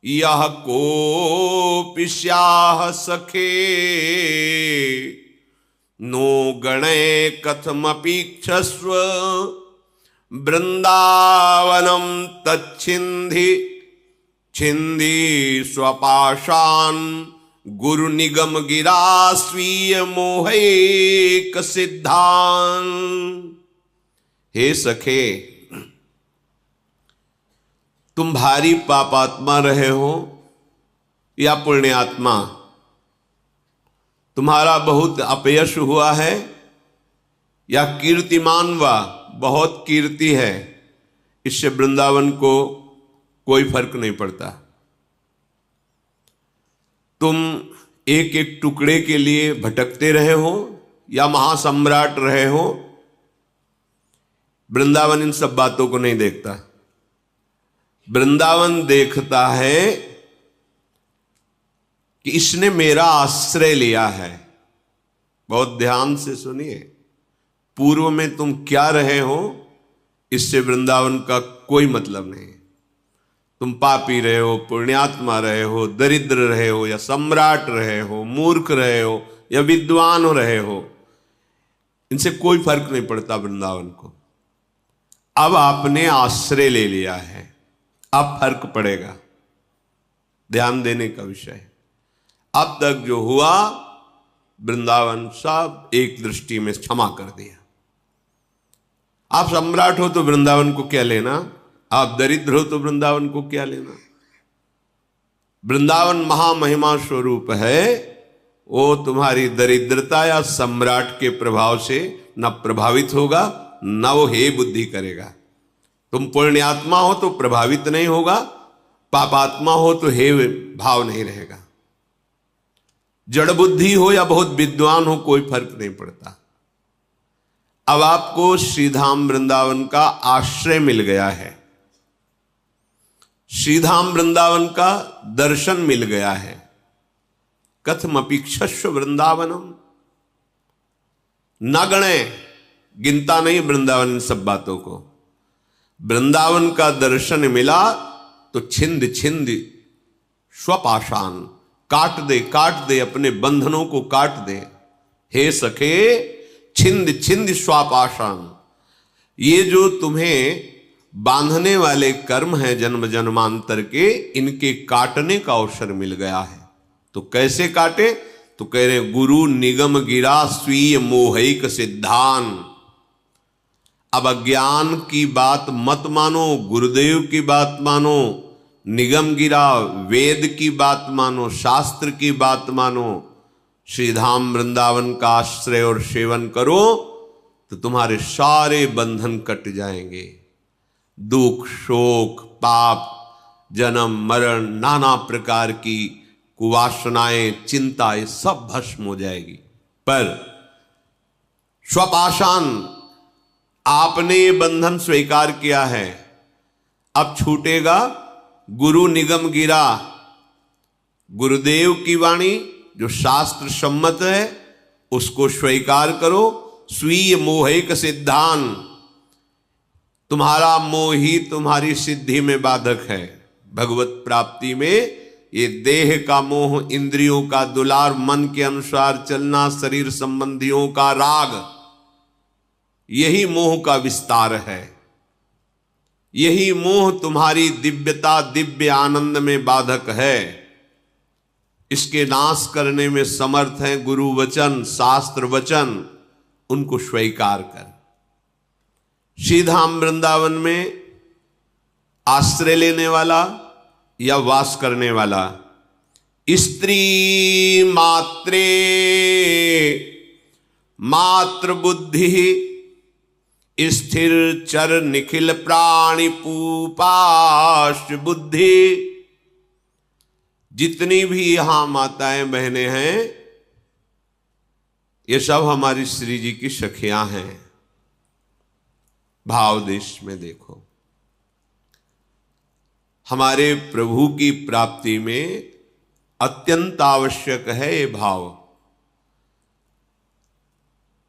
यह कोपि स्याह सखे नो गणे कथमपीक्षस्व वृंदावनम तच्छिंधि छिंदी स्वपाशान गुरु निगम गिरा स्वीय मोहैक सिद्धान। हे सखे, तुम भारी पापात्मा रहे हो या पुण्यात्मा, तुम्हारा बहुत अपयश हुआ है या कीर्तिमान वा बहुत कीर्ति है, इससे वृंदावन को कोई फर्क नहीं पड़ता। तुम एक एक टुकड़े के लिए भटकते रहे हो या महासम्राट रहे हो, वृंदावन इन सब बातों को नहीं देखता। वृंदावन देखता है कि इसने मेरा आश्रय लिया है। बहुत ध्यान से सुनिए, पूर्व में तुम क्या रहे हो इससे वृंदावन का कोई मतलब नहीं। तुम पापी रहे हो, पुण्यात्मा रहे हो, दरिद्र रहे हो या सम्राट रहे हो, मूर्ख रहे हो या विद्वान रहे हो, इनसे कोई फर्क नहीं पड़ता वृंदावन को। अब आपने आश्रय ले लिया है, अब फर्क पड़ेगा। ध्यान देने का विषय है। अब तक जो हुआ वृंदावन सब एक दृष्टि में क्षमा कर दिया। आप सम्राट हो तो वृंदावन को क्या लेना, आप दरिद्र हो तो वृंदावन को क्या लेना। वृंदावन महामहिमा स्वरूप है, वो तुम्हारी दरिद्रता या सम्राट के प्रभाव से न प्रभावित होगा न वो हे बुद्धि करेगा। तुम पुण्यात्मा हो तो प्रभावित नहीं होगा, पापात्मा हो तो हे भाव नहीं रहेगा। जड़ बुद्धि हो या बहुत विद्वान हो, कोई फर्क नहीं पड़ता। अब आपको श्रीधाम वृंदावन का आश्रय मिल गया है, श्रीधाम वृंदावन का दर्शन मिल गया है। कथमपीक्षस्व वृंदावनम, न गणे, गिनता नहीं वृंदावन इन सब बातों को। वृंदावन का दर्शन मिला तो छिंद छिंद स्वपाशान, काट दे अपने बंधनों को काट दे। हे सखे, छिंद छिंद स्वापाशान, ये जो तुम्हें बांधने वाले कर्म हैं जन्म जन्मांतर के, इनके काटने का अवसर मिल गया है। तो कैसे काटे, तो कह रहे गुरु निगम गिरा स्वीय मोहिक सिद्धान। अब अज्ञान की बात मत मानो, गुरुदेव की बात मानो, निगम गिरा वेद की बात मानो, शास्त्र की बात मानो। श्रीधाम वृंदावन का आश्रय और सेवन करो तो तुम्हारे सारे बंधन कट जाएंगे। दुख, शोक, पाप, जन्म मरण, नाना प्रकार की कुवासनाएं, चिंता, ये सब भस्म हो जाएगी। पर स्वपाशान, आपने ये बंधन स्वीकार किया है, अब छूटेगा। गुरु निगम गिरा, गुरुदेव की वाणी जो शास्त्र सम्मत है उसको स्वीकार करो। स्वीय मोहिक सिद्धान, तुम्हारा मोह ही तुम्हारी सिद्धि में बाधक है। भगवत प्राप्ति में ये देह का मोह, इंद्रियों का दुलार, मन के अनुसार चलना, शरीर संबंधियों का राग, यही मोह का विस्तार है। यही मोह तुम्हारी दिव्यता, दिव्य आनंद में बाधक है। इसके नाश करने में समर्थ हैं गुरु वचन, शास्त्र वचन, उनको स्वीकार कर। श्रीधाम वृंदावन में आश्रय लेने वाला या वास करने वाला। स्त्री मात्रे मात्र बुद्धि स्थिर चर निखिल प्राणी पूपाश बुद्धि। जितनी भी यहां माताएं बहनें हैं, ये सब हमारी श्री जी की सखियां हैं। भाव देश में देखो, हमारे प्रभु की प्राप्ति में अत्यंत आवश्यक है ये भाव।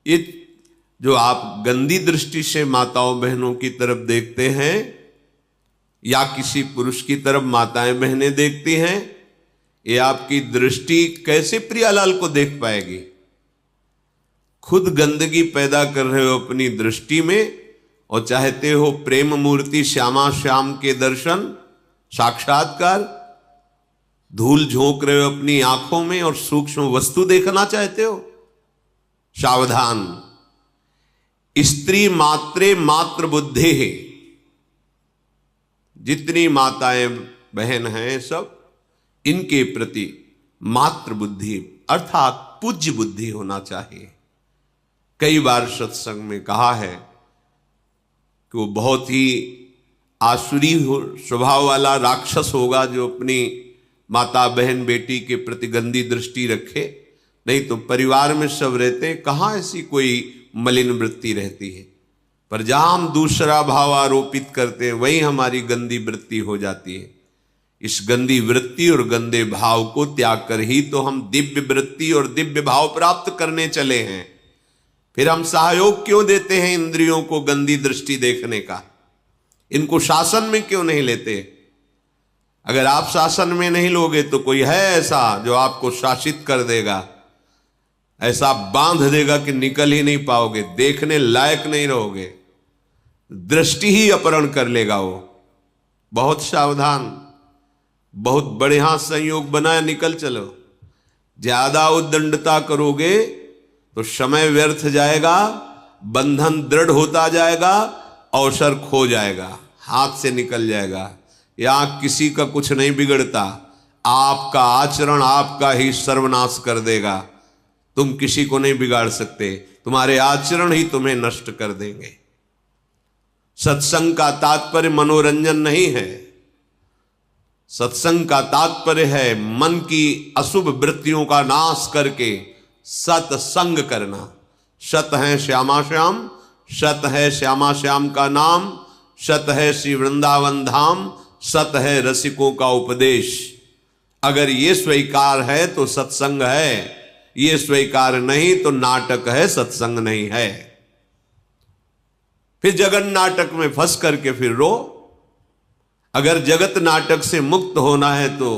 ये जो आप गंदी दृष्टि से माताओं बहनों की तरफ देखते हैं या किसी पुरुष की तरफ माताएं बहनें देखती हैं, ये आपकी दृष्टि कैसे प्रियालाल को देख पाएगी? खुद गंदगी पैदा कर रहे हो अपनी दृष्टि में और चाहते हो प्रेम मूर्ति श्यामा श्याम के दर्शन साक्षात्कार। धूल झोंक रहे हो अपनी आंखों में और सूक्ष्म वस्तु देखना चाहते हो। सावधान। स्त्री मात्रे मात्र बुद्धि है। जितनी माताएं बहन हैं सब, इनके प्रति मात्र बुद्धि अर्थात पूज्य बुद्धि होना चाहिए। कई बार सत्संग में कहा है कि वो बहुत ही आसुरी स्वभाव वाला राक्षस होगा जो अपनी माता बहन बेटी के प्रति गंदी दृष्टि रखे। नहीं तो परिवार में सब रहते हैं, कहाँ ऐसी कोई मलिन वृत्ति रहती है। पर जहां हम दूसरा भाव आरोपित करते हैं वहीं हमारी गंदी वृत्ति हो जाती है। इस गंदी वृत्ति और गंदे भाव को त्याग कर ही तो हम दिव्य वृत्ति और दिव्य भाव प्राप्त करने चले हैं। फिर हम सहयोग क्यों देते हैं इंद्रियों को गंदी दृष्टि देखने का? इनको शासन में क्यों नहीं लेते? अगर आप शासन में नहीं लोगे तो कोई है ऐसा जो आपको शासित कर देगा, ऐसा बांध देगा कि निकल ही नहीं पाओगे, देखने लायक नहीं रहोगे, दृष्टि ही अपहरण कर लेगा वो। बहुत सावधान। बहुत बढ़िया संयोग बनाया, निकल चलो। ज्यादा उद्दंडता करोगे तो समय व्यर्थ जाएगा, बंधन दृढ़ होता जाएगा, अवसर खो जाएगा, हाथ से निकल जाएगा। यहां किसी का कुछ नहीं बिगड़ता, आपका आचरण आपका ही सर्वनाश कर देगा। तुम किसी को नहीं बिगाड़ सकते, तुम्हारे आचरण ही तुम्हें नष्ट कर देंगे। सत्संग का तात्पर्य मनोरंजन नहीं है। सत्संग का तात्पर्य है मन की अशुभ वृत्तियों का नाश करके सत्संग करना। सत है श्यामा श्याम, सत है श्यामा श्याम का नाम, सत है श्री वृंदावन धाम, सत है रसिकों का उपदेश। अगर ये स्वीकार है तो सत्संग है, ये स्वीकार नहीं तो नाटक है, सत्संग नहीं है। फिर जगन नाटक में फंस करके फिर रो। अगर जगत नाटक से मुक्त होना है तो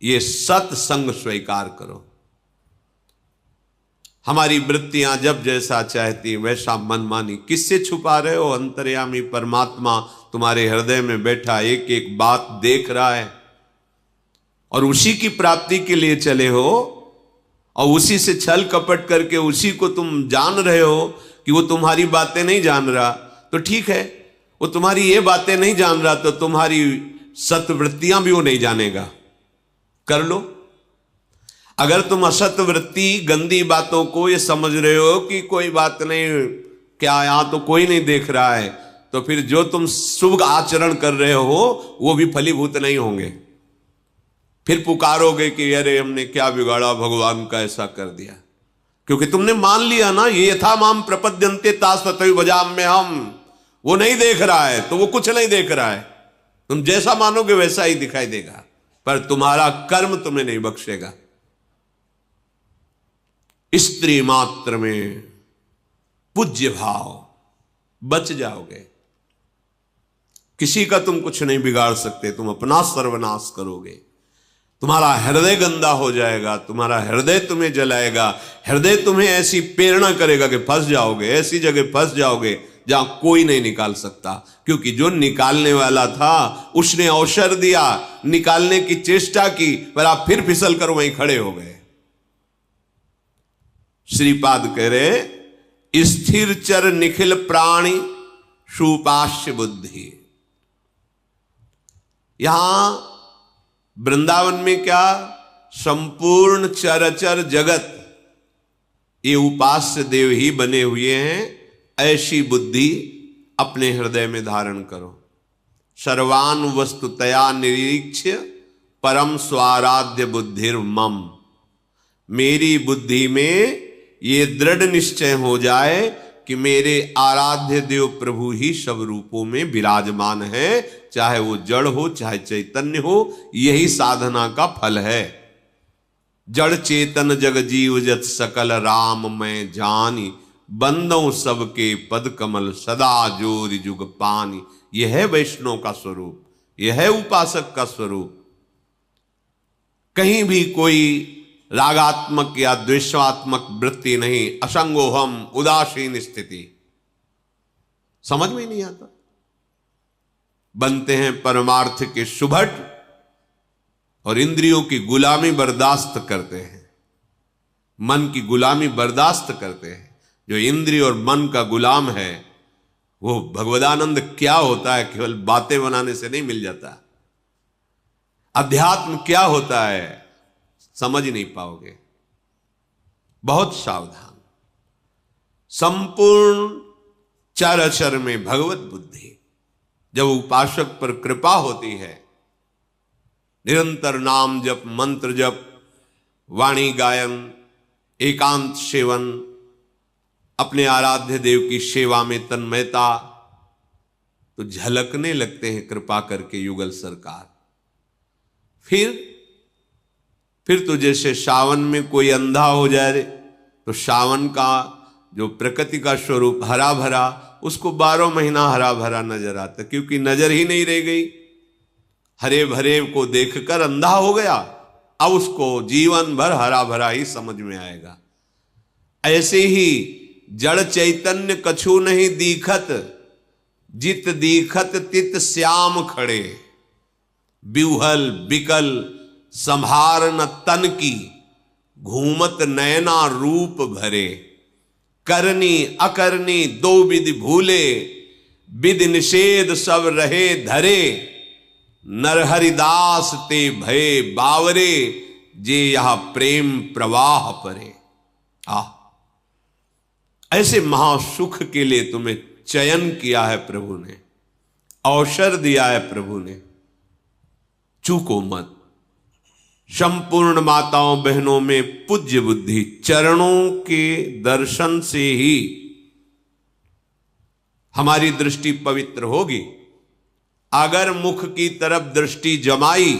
ये सत्संग स्वीकार करो। हमारी वृत्तियां जब जैसा चाहती वैसा मनमानी किससे छुपा रहे हो? अंतर्यामी परमात्मा तुम्हारे हृदय में बैठा एक एक बात देख रहा है और उसी की प्राप्ति के लिए चले हो और उसी से छल कपट करके उसी को तुम जान रहे हो कि वो तुम्हारी बातें नहीं जान रहा, तो ठीक है। वो तुम्हारी ये बातें नहीं जान रहा तो तुम्हारी सत्वृत्तियां भी वो नहीं जानेगा। कर लो। अगर तुम असत वृत्ति गंदी बातों को ये समझ रहे हो कि कोई बात नहीं, क्या यहां तो कोई नहीं देख रहा है, तो फिर जो तुम शुभ आचरण कर रहे हो वो भी फलीभूत नहीं होंगे। फिर पुकारोगे कि अरे हमने क्या बिगाड़ा, भगवान का ऐसा कर दिया। क्योंकि तुमने मान लिया ना, ये यथा माम प्रपद्यन्ते तास्तथैव भजाम्य हम। वो नहीं देख रहा है तो वो कुछ नहीं देख रहा है। तुम जैसा मानोगे वैसा ही दिखाई देगा, पर तुम्हारा कर्म तुम्हें नहीं बख्शेगा। स्त्री मात्र में पूज्य भाव, बच जाओगे। किसी का तुम कुछ नहीं बिगाड़ सकते, तुम अपना सर्वनाश करोगे। तुम्हारा हृदय गंदा हो जाएगा, तुम्हारा हृदय तुम्हें जलाएगा, हृदय तुम्हें ऐसी प्रेरणा करेगा कि फंस जाओगे, ऐसी जगह फंस जाओगे जहां कोई नहीं निकाल सकता। क्योंकि जो निकालने वाला था उसने अवसर दिया, निकालने की चेष्टा की, पर आप फिर फिसल कर वहीं खड़े हो गए। श्रीपाद कह रहे स्थिर चर निखिल प्राणी सुपाश्य बुद्धि। यहां वृंदावन में क्या, संपूर्ण चराचर जगत ये उपास्य देव ही बने हुए हैं। ऐसी बुद्धि अपने हृदय में धारण करो। सर्वान वस्तुतया निरीक्ष्य परम स्वाराध्य बुद्धिर मम। मेरी बुद्धि में ये दृढ़ निश्चय हो जाए कि मेरे आराध्य देव प्रभु ही सब रूपों में विराजमान है, चाहे वो जड़ हो चाहे चैतन्य हो। यही साधना का फल है। जड़ चेतन जग जीव जत सकल राम मैं जानी, बंदों सबके पद कमल सदा जोरि जुग पानी। यह है वैष्णव का स्वरूप, यह है उपासक का स्वरूप। कहीं भी कोई रागात्मक या द्वेषात्मक वृत्ति नहीं, असंगोहम उदासीन स्थिति, समझ में नहीं आता। बनते हैं परमार्थ के सुभट और इंद्रियों की गुलामी बर्दाश्त करते हैं, मन की गुलामी बर्दाश्त करते हैं। जो इंद्रिय और मन का गुलाम है वो भगवदानंद क्या होता है केवल बातें बनाने से नहीं मिल जाता। अध्यात्म क्या होता है समझ नहीं पाओगे। बहुत सावधान। संपूर्ण चराचर में भगवत बुद्धि। जब उपासक पर कृपा होती है, निरंतर नाम जप, मंत्र जप, वाणी गायन, एकांत सेवन, अपने आराध्य देव की सेवा में तन्मयता, तो झलकने लगते हैं कृपा करके युगल सरकार। फिर तो जैसे सावन में कोई अंधा हो जाए तो सावन का जो प्रकृति का स्वरूप हरा भरा, उसको 12 महीना हरा भरा नजर आता, क्योंकि नजर ही नहीं रह गई। हरे भरे को देखकर अंधा हो गया, अब उसको जीवन भर हरा भरा ही समझ में आएगा। ऐसे ही जड़ चैतन्य कछु नहीं दीखत, जित दीखत तित श्याम खड़े। बिउहल बिकल संभार न तन की, घूमत नयना रूप भरे। करनी अकरनी दो विधि भूले, विधि निषेध सब रहे धरे। नरहरिदास ते भये बावरे, जे यह प्रेम प्रवाह परे। ऐसे महासुख के लिए तुम्हें चयन किया है प्रभु ने, अवसर दिया है प्रभु ने। चूको मत। संपूर्ण माताओं बहनों में पूज्य बुद्धि, चरणों के दर्शन से ही हमारी दृष्टि पवित्र होगी। अगर मुख की तरफ दृष्टि जमाई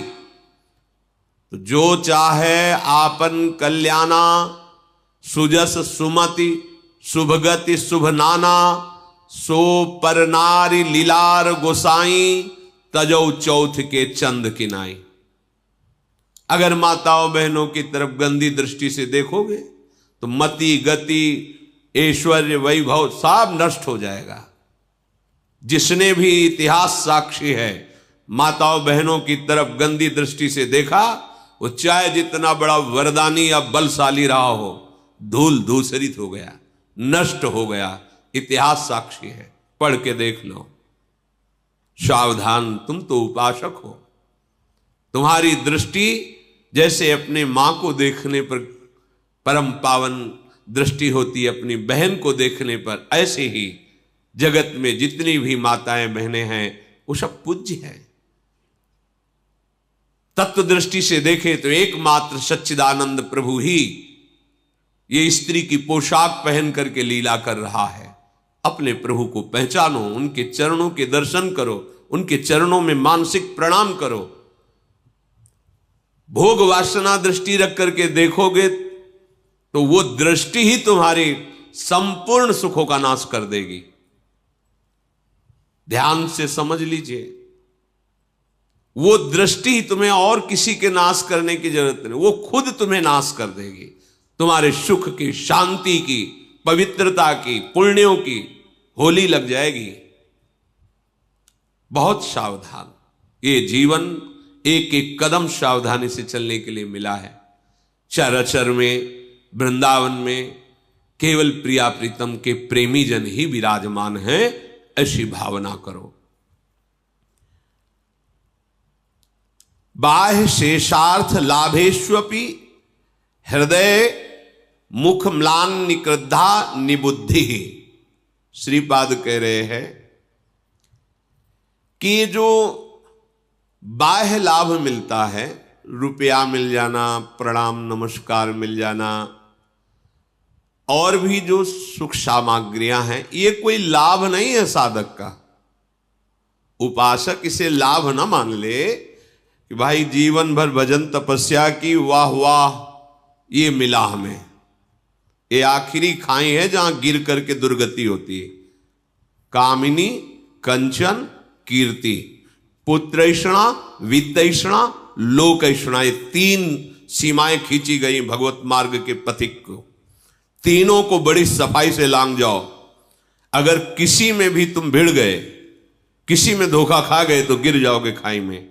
तो जो चाहे आपन कल्याणा, सुजस सुमति शुभगति शुभ नाना। सो पर नारी लीलार गोसाई, तजौ चौथ के चंद किनाई। अगर माताओं बहनों की तरफ गंदी दृष्टि से देखोगे तो मति गति ऐश्वर्य वैभव सब नष्ट हो जाएगा। जिसने भी इतिहास साक्षी है, माताओं बहनों की तरफ गंदी दृष्टि से देखा, वो चाहे जितना बड़ा वरदानी या बलशाली रहा हो, धूल धूसरित हो गया, नष्ट हो गया। इतिहास साक्षी है, पढ़ के देख लो। सावधान, तुम तो उपासक हो। तुम्हारी दृष्टि जैसे अपने मां को देखने पर परम पावन दृष्टि होती है, अपनी बहन को देखने पर, ऐसे ही जगत में जितनी भी माताएं बहनें हैं वो सब पूज्य हैं। तत्व दृष्टि से देखें तो एकमात्र सच्चिदानंद प्रभु ही ये स्त्री की पोशाक पहन करके लीला कर रहा है। अपने प्रभु को पहचानो, उनके चरणों के दर्शन करो, उनके चरणों में मानसिक प्रणाम करो। भोग वासना दृष्टि रख करके देखोगे तो वो दृष्टि ही तुम्हारी संपूर्ण सुखों का नाश कर देगी। ध्यान से समझ लीजिए, वो दृष्टि ही तुम्हें और किसी के नाश करने की जरूरत नहीं, वो खुद तुम्हें नाश कर देगी। तुम्हारे सुख की, शांति की, पवित्रता की, पुण्यों की होली लग जाएगी। बहुत सावधान। ये जीवन एक एक कदम सावधानी से चलने के लिए मिला है। चराचर में, वृंदावन में केवल प्रिया प्रीतम के प्रेमी जन ही विराजमान हैं, ऐसी भावना करो। बाह्य शेषार्थ लाभेष्वपि हृदय मुख म्लान निकृद्धा निबुद्धि। श्रीपाद कह रहे हैं कि जो बाह्य लाभ मिलता है, रुपया मिल जाना, प्रणाम नमस्कार मिल जाना, और भी जो सुख सामग्रियां हैं, ये कोई लाभ नहीं है साधक का। उपासक इसे लाभ ना मान ले कि भाई जीवन भर भजन तपस्या की, वाह वाह ये मिला हमें, ये आखिरी खाई है जहां गिर करके दुर्गति होती है। कामिनी, कंचन, कीर्ति, पुत्रैषणा, वित्तैषणा, लोकैषणा, ये तीन सीमाएं खींची गई भगवत मार्ग के पथिक को। तीनों को बड़ी सफाई से लांग जाओ। अगर किसी में भी तुम भिड़ गए, किसी में धोखा खा गए, तो गिर जाओगे खाई में।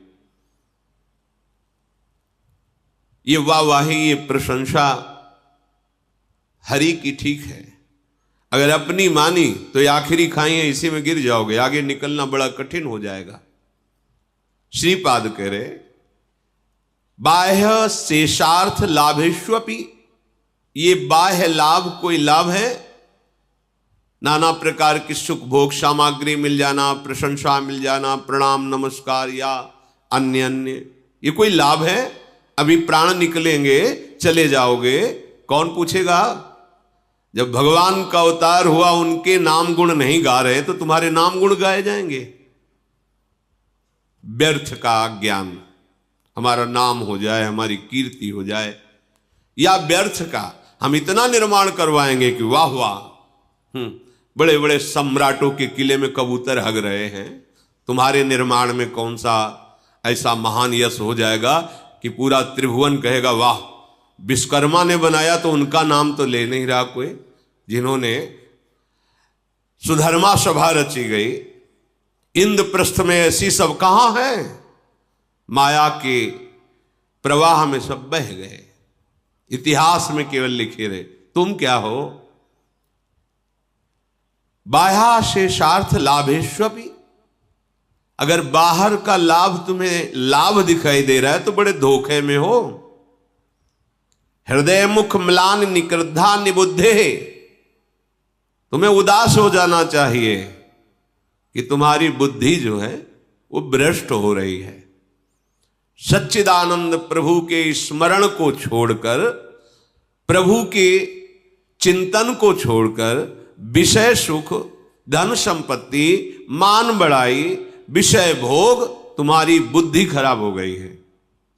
ये वाहवाही, ये प्रशंसा हरि की ठीक है, अगर अपनी मानी तो ये आखिरी खाई है, इसी में गिर जाओगे, आगे निकलना बड़ा कठिन हो जाएगा। श्रीपाद कह रहे बाह्य शेषार्थ लाभेष्वपि, ये बाह्य लाभ कोई लाभ है? नाना प्रकार की सुख भोग सामग्री मिल जाना, प्रशंसा मिल जाना, प्रणाम नमस्कार या अन्य अन्य, ये कोई लाभ है? अभी प्राण निकलेंगे, चले जाओगे, कौन पूछेगा? जब भगवान का अवतार हुआ, उनके नाम गुण नहीं गा रहे तो तुम्हारे नाम गुण गाए जाएंगे। व्यर्थ का ज्ञान, हमारा नाम हो जाए, हमारी कीर्ति हो जाए, या व्यर्थ का हम इतना निर्माण करवाएंगे कि वाह वाह, बड़े बड़े सम्राटों के किले में कबूतर हग रहे हैं, तुम्हारे निर्माण में कौन सा ऐसा महान यश हो जाएगा कि पूरा त्रिभुवन कहेगा वाह, विश्वकर्मा ने बनाया तो उनका नाम तो ले नहीं रहा कोई, जिन्होंने सुधर्मा सभा रची गई, इंद्रप्रस्थ में ऐसी सब कहां है, माया के प्रवाह में सब बह गए, इतिहास में केवल लिखे रहे। तुम क्या हो? बाह्य शेषार्थ लाभेष्वपि, अगर बाहर का लाभ तुम्हें लाभ दिखाई दे रहा है तो बड़े धोखे में हो। हृदय मुख म्लान निकृद्धा निबुद्धे, तुम्हें उदास हो जाना चाहिए कि तुम्हारी बुद्धि जो है वो भ्रष्ट हो रही है। सच्चिदानंद प्रभु के स्मरण को छोड़कर, प्रभु के चिंतन को छोड़कर, विषय सुख, धन संपत्ति, मान बढ़ाई, विषय भोग, तुम्हारी बुद्धि खराब हो गई है।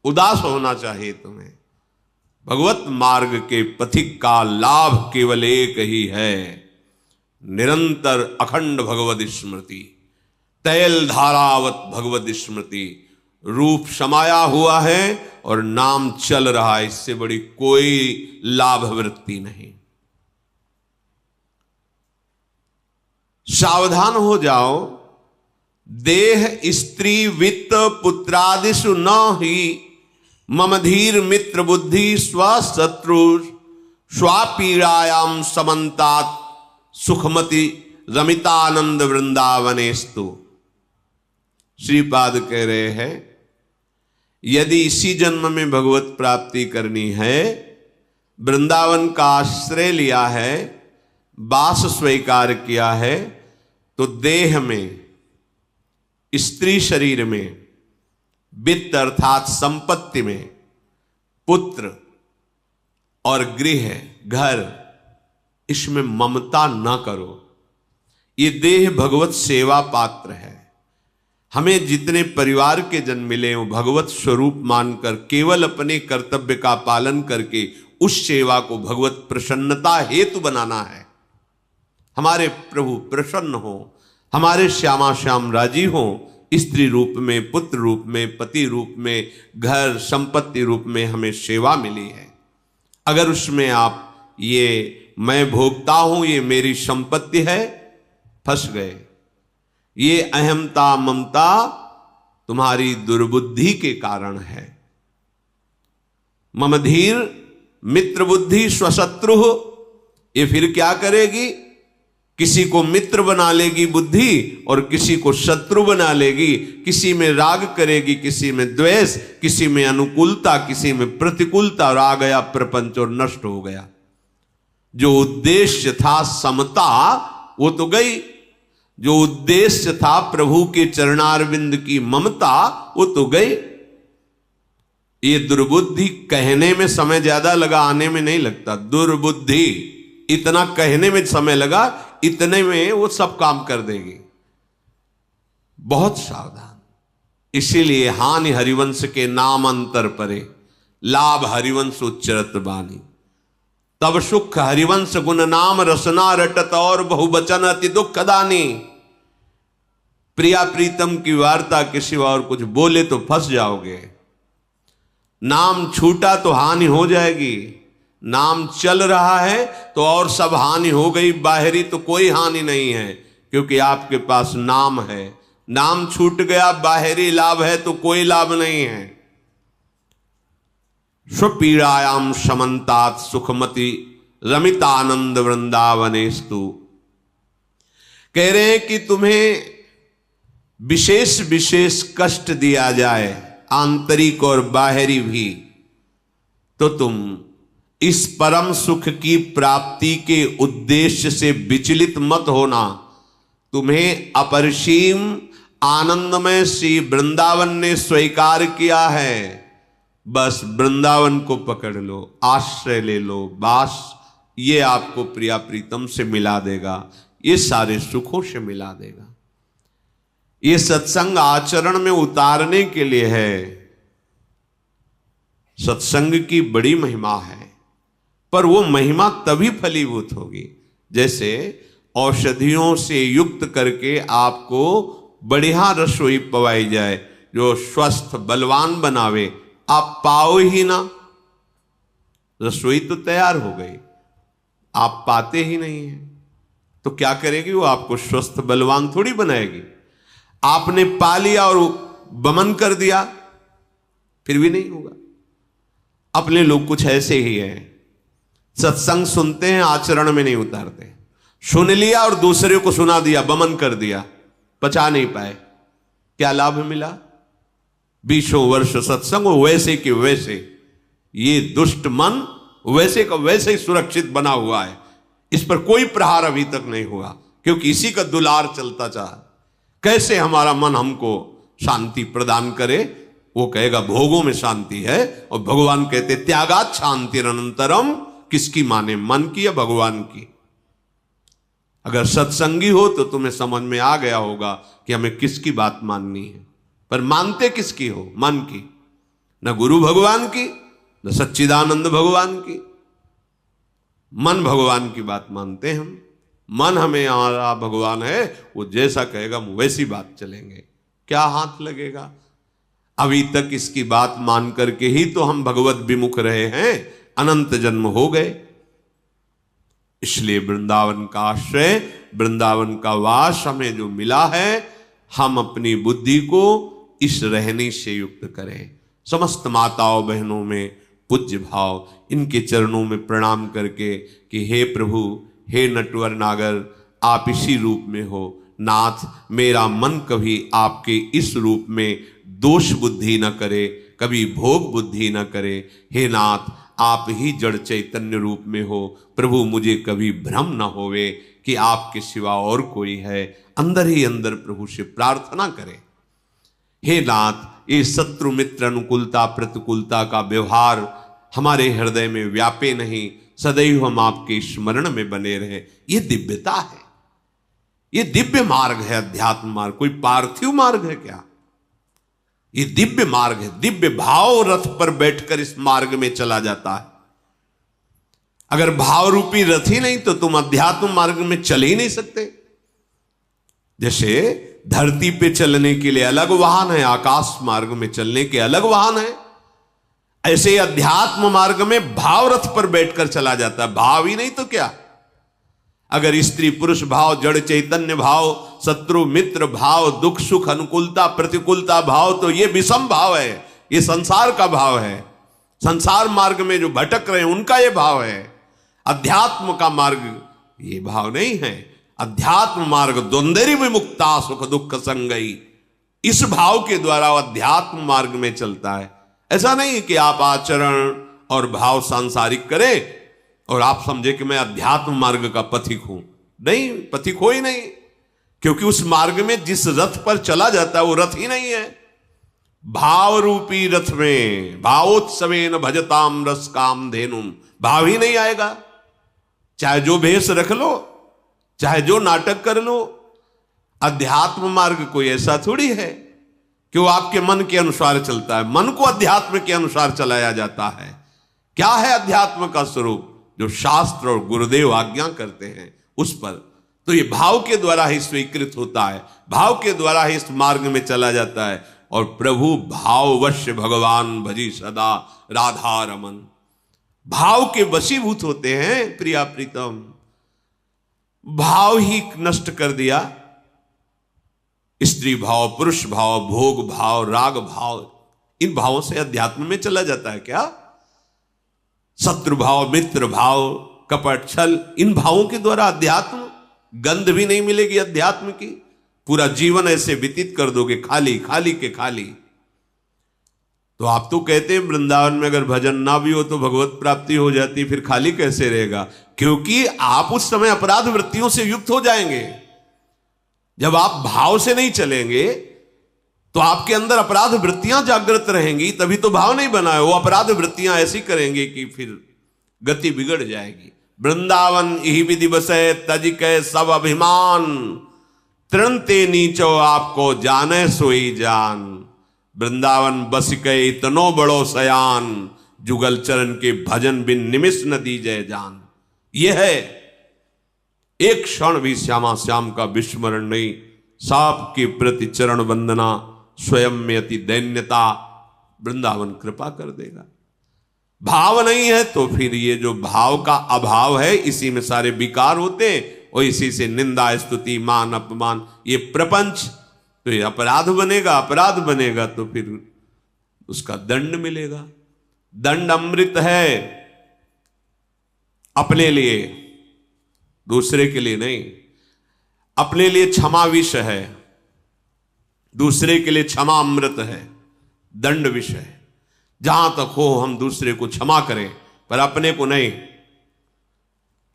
उदास होना चाहिए तुम्हें। भगवत मार्ग के पथिक का लाभ केवल एक ही है, निरंतर अखंड भगवत स्मृति, तैल धारावत भगवत स्मृति। रूप समाया हुआ है और नाम चल रहा है, इससे बड़ी कोई लाभ वृत्ति नहीं। सावधान हो जाओ, देह स्त्री वित्त पुत्रादिषु न ही मम धीर मित्र बुद्धि स्वशत्रु स्वापीड़ायाम समन्तात सुखमति रमितानंद वृंदावनेस्तु। श्रीपाद कह रहे हैं यदि इसी जन्म में भगवत प्राप्ति करनी है, वृंदावन का आश्रय लिया है, वास स्वीकार किया है, तो देह में, स्त्री शरीर में, वित्त अर्थात संपत्ति में, पुत्र और गृह घर, इसमें ममता न करो। ये देह भगवत सेवा पात्र है। हमें जितने परिवार के जन मिले वो भगवत स्वरूप मानकर केवल अपने कर्तव्य का पालन करके उस सेवा को भगवत प्रसन्नता हेतु बनाना है। हमारे प्रभु प्रसन्न हो, हमारे श्यामा श्याम राजी हो, स्त्री रूप में, पुत्र रूप में, पति रूप में, घर संपत्ति रूप में हमें सेवा मिली है। अगर उसमें आप ये मैं भोगता हूं, ये मेरी संपत्ति है, फंस गए। ये अहमता ममता तुम्हारी दुर्बुद्धि के कारण है। मम धीर मित्र बुद्धि स्वशत्रु, ये फिर क्या करेगी? किसी को मित्र बना लेगी बुद्धि और किसी को शत्रु बना लेगी, किसी में राग करेगी, किसी में द्वेष, किसी में अनुकूलता, किसी में प्रतिकूलता, और आ गया प्रपंच और नष्ट हो गया। जो उद्देश्य था समता वो तो गई, जो उद्देश्य था प्रभु के चरणारविंद की ममता वो तो गई। ये दुर्बुद्धि कहने में समय ज्यादा लगा, आने में नहीं लगता। दुर्बुद्धि इतना कहने में समय लगा, इतने में वो सब काम कर देगी। बहुत सावधान। इसीलिए हानि हरिवंश के नाम अंतर परे, लाभ हरिवंश उच्चरत बानी। तब सुख हरिवंश गुण नाम रसना रटत, और बहुवचन अति दुख दानी। प्रिया प्रीतम की वार्ता के सिवा और कुछ बोले तो फंस जाओगे। नाम छूटा तो हानि हो जाएगी, नाम चल रहा है तो और सब हानि हो गई, बाहरी तो कोई हानि नहीं है, क्योंकि आपके पास नाम है। नाम छूट गया, बाहरी लाभ है तो कोई लाभ नहीं है। स्वपीड़ायाम समन्तात सुखमति रमितानंद वृंदावनेस्तु। कह रहे हैं कि तुम्हें विशेष विशेष कष्ट दिया जाए, आंतरिक और बाहरी भी, तो तुम इस परम सुख की प्राप्ति के उद्देश्य से विचलित मत होना। तुम्हें अपरिसीम आनंदमय श्री वृंदावन ने स्वीकार किया है। बस वृंदावन को पकड़ लो, आश्रय ले लो, बस ये आपको प्रिया प्रीतम से मिला देगा, ये सारे सुखों से मिला देगा। ये सत्संग आचरण में उतारने के लिए है। सत्संग की बड़ी महिमा है, पर वो महिमा तभी फलीभूत होगी जैसे औषधियों से युक्त करके आपको बढ़िया रसोई पवाई जाए, जो स्वस्थ बलवान बनावे। आप पाओ ही ना, रसोई तो तैयार हो गई, आप पाते ही नहीं है, तो क्या करेगी वो? आपको स्वस्थ बलवान थोड़ी बनाएगी। आपने पा लिया और बमन कर दिया, फिर भी नहीं होगा। अपने लोग कुछ ऐसे ही है, सत्संग सुनते हैं, आचरण में नहीं उतारते। सुन लिया और दूसरे को सुना दिया, बमन कर दिया, पचा नहीं पाए, क्या लाभ मिला? 20 वर्ष सत्संग वैसे के वैसे, ये दुष्ट मन वैसे का वैसे ही सुरक्षित बना हुआ है, इस पर कोई प्रहार अभी तक नहीं हुआ, क्योंकि इसी का दुलार चलता चाह। कैसे हमारा मन हमको शांति प्रदान करे? वो कहेगा भोगों में शांति है, और भगवान कहते त्यागात शांतिरनंतरम। किसकी माने, मन की या भगवान की? अगर सत्संगी हो तो तुम्हें समझ में आ गया होगा कि हमें किसकी बात माननी है। पर मानते किसकी हो? मन की, न गुरु भगवान की, न सच्चिदानंद भगवान की। मन भगवान की बात मानते हैं हम। मन हमें हमारा भगवान है, वो जैसा कहेगा हम वैसी बात चलेंगे, क्या हाथ लगेगा? अभी तक इसकी बात मान करके ही तो हम भगवत विमुख रहे हैं, अनंत जन्म हो गए। इसलिए वृंदावन का आश्रय, वृंदावन का वास हमें जो मिला है, हम अपनी बुद्धि को इस रहनी से युक्त करें। समस्त माताओं बहनों में पूज्य भाव, इनके चरणों में प्रणाम करके कि हे प्रभु, हे नटवर नागर, आप इसी रूप में हो। नाथ, मेरा मन कभी आपके इस रूप में दोष बुद्धि न करे, कभी भोग बुद्धि न करे। हे नाथ, आप ही जड़ चैतन्य रूप में हो। प्रभु, मुझे कभी भ्रम न होवे कि आपके सिवा और कोई है। अंदर ही अंदर प्रभु से प्रार्थना करें, हे नाथ, ये शत्रु मित्र अनुकूलता प्रतिकूलता का व्यवहार हमारे हृदय में व्यापे नहीं, सदैव हम आपके स्मरण में बने रहे। ये दिव्यता है, ये दिव्य मार्ग है, अध्यात्म मार्ग। कोई पार्थिव मार्ग है क्या? ये दिव्य मार्ग है। दिव्य भाव रथ पर बैठकर इस मार्ग में चला जाता है। अगर भाव रूपी रथ ही नहीं तो तुम अध्यात्म मार्ग में चल ही नहीं सकते। जैसे धरती पे चलने के लिए अलग वाहन है, आकाश मार्ग में चलने के अलग वाहन है, ऐसे ही अध्यात्म मार्ग में भाव रथ पर बैठकर चला जाता है। भाव ही नहीं तो क्या? अगर स्त्री पुरुष भाव, जड़ चैतन्य भाव, शत्रु मित्र भाव, दुख सुख अनुकूलता प्रतिकूलता भाव, तो ये विषम भाव है, ये संसार का भाव है। संसार मार्ग में जो भटक रहे हैं उनका ये भाव है। अध्यात्म का मार्ग ये भाव नहीं है। अध्यात्म मार्ग द्वंद्वरि विमुक्ता सुख दुख संगई, इस भाव के द्वारा अध्यात्म मार्ग में चलता है। ऐसा नहीं कि आप आचरण और भाव सांसारिक करें और आप समझे कि मैं अध्यात्म मार्ग का पथिक हूं। नहीं, पथिक हो ही नहीं, क्योंकि उस मार्ग में जिस रथ पर चला जाता है वो रथ ही नहीं है। भाव रूपी रथ में भावोत्सवेन भजताम रस काम धेनुम, भाव ही नहीं आएगा। चाहे जो भेष रख लो, चाहे जो नाटक कर लो, अध्यात्म मार्ग कोई ऐसा थोड़ी है कि वो आपके मन के अनुसार चलता है। मन को अध्यात्म के अनुसार चलाया जाता है। क्या है अध्यात्म का स्वरूप? जो शास्त्र और गुरुदेव आज्ञा करते हैं उस पर। तो ये भाव के द्वारा ही स्वीकृत होता है, भाव के द्वारा ही इस मार्ग में चला जाता है। और प्रभु भाववश्य भगवान भजी सदा राधा रमन, भाव के वशीभूत होते हैं प्रिया प्रीतम। भाव ही नष्ट कर दिया, स्त्री भाव, पुरुष भाव, भोग भाव, राग भाव, इन भावों से अध्यात्म में चला जाता है क्या? शत्रु भाव, मित्र भाव, कपट, छल, इन भावों के द्वारा अध्यात्म, गंध भी नहीं मिलेगी अध्यात्म की। पूरा जीवन ऐसे व्यतीत कर दोगे, खाली खाली के खाली। तो आप तो कहते हैं वृंदावन में अगर भजन ना भी हो तो भगवत प्राप्ति हो जाती, फिर खाली कैसे रहेगा? क्योंकि आप उस समय अपराध वृत्तियों से युक्त हो जाएंगे। जब आप भाव से नहीं चलेंगे तो आपके अंदर अपराध वृत्तियां जागृत रहेंगी, तभी तो भाव नहीं बना है। वो अपराध वृत्तियां ऐसी करेंगे कि फिर गति बिगड़ जाएगी। वृंदावन यही विधि बसे तज के सब अभिमान, तृणते नीचो आपको जाने सोई जान। वृंदावन बस के इतनो बड़ो सयान, जुगल चरण के भजन बिन निमिष न दीजय जान। यह है, एक क्षण भी श्यामा श्याम का विस्मरण नहीं, साप के प्रति चरण वंदना, स्वयं में अति दैन्यता, वृंदावन कृपा कर देगा। भाव नहीं है तो फिर ये जो भाव का अभाव है, इसी में सारे विकार होते हैं और इसी से निंदा, स्तुति, मान, अपमान, ये प्रपंच, तो ये अपराध बनेगा। अपराध बनेगा तो फिर उसका दंड मिलेगा। दंड अमृत है अपने लिए, दूसरे के लिए नहीं। अपने लिए क्षमा विष है, दूसरे के लिए क्षमा अमृत है। दंड विष है, जहां तक हो हम दूसरे को क्षमा करें, पर अपने को नहीं।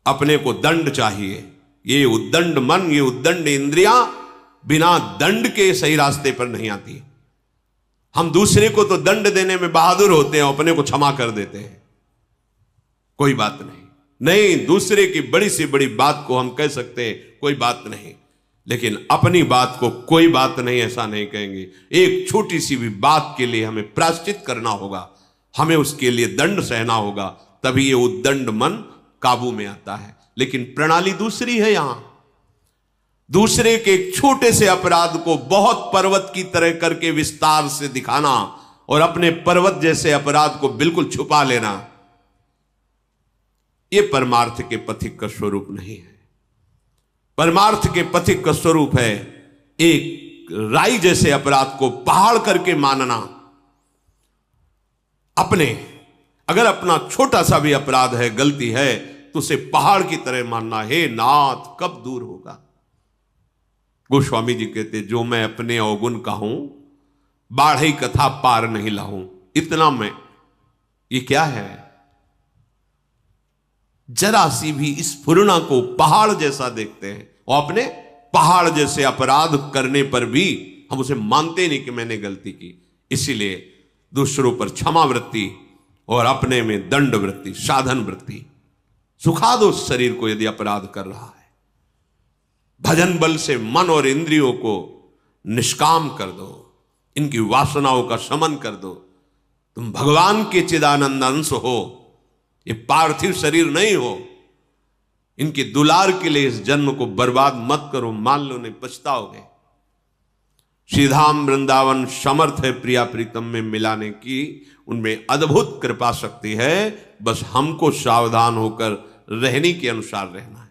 अपने को दंड चाहिए। ये उद्दंड मन, ये उद्दंड इंद्रियां बिना दंड के सही रास्ते पर नहीं आती। हम दूसरे को तो दंड देने में बहादुर होते हैं, अपने को क्षमा कर देते हैं, कोई बात नहीं। नहीं, दूसरे की बड़ी से बड़ी बात को हम कह सकते हैं कोई बात नहीं, लेकिन अपनी बात को कोई बात नहीं ऐसा नहीं कहेंगे। एक छोटी सी भी बात के लिए हमें प्रायश्चित करना होगा, हमें उसके लिए दंड सहना होगा, तभी ये उद्दंड मन काबू में आता है। लेकिन प्रणाली दूसरी है। यहां दूसरे के एक छोटे से अपराध को बहुत पर्वत की तरह करके विस्तार से दिखाना और अपने पर्वत जैसे अपराध को बिल्कुल छुपा लेना, यह परमार्थ के पथिक का स्वरूप नहीं है। परमार्थ के पथिक का स्वरूप है एक राई जैसे अपराध को पहाड़ करके मानना। अपने अगर अपना छोटा सा भी अपराध है, गलती है, तो उसे पहाड़ की तरह मानना। हे नाथ, कब दूर होगा? गोस्वामी जी कहते, जो मैं अपने अवगुण कहूं, बाढ़ई कथा पार नहीं लाऊं। इतना मैं, ये क्या है? जरा सी भी इस फुरना को पहाड़ जैसा देखते हैं और अपने पहाड़ जैसे अपराध करने पर भी हम उसे मानते नहीं कि मैंने गलती की। इसीलिए दूसरों पर क्षमा वृत्ति और अपने में दंड वृत्ति, साधन वृत्ति। सुखा दो शरीर को यदि अपराध कर रहा है। भजन बल से मन और इंद्रियों को निष्काम कर दो, इनकी वासनाओं का शमन कर दो। तुम भगवान के चिदानंद अंश हो, ये पार्थिव शरीर नहीं हो। इनकी दुलार के लिए इस जन्म को बर्बाद मत करो, मान लो नहीं पछताओगे। श्रीधाम वृंदावन समर्थ है प्रिया प्रीतम में मिलाने की, उनमें अद्भुत कृपा शक्ति है। बस हमको सावधान होकर रहने के अनुसार रहना है।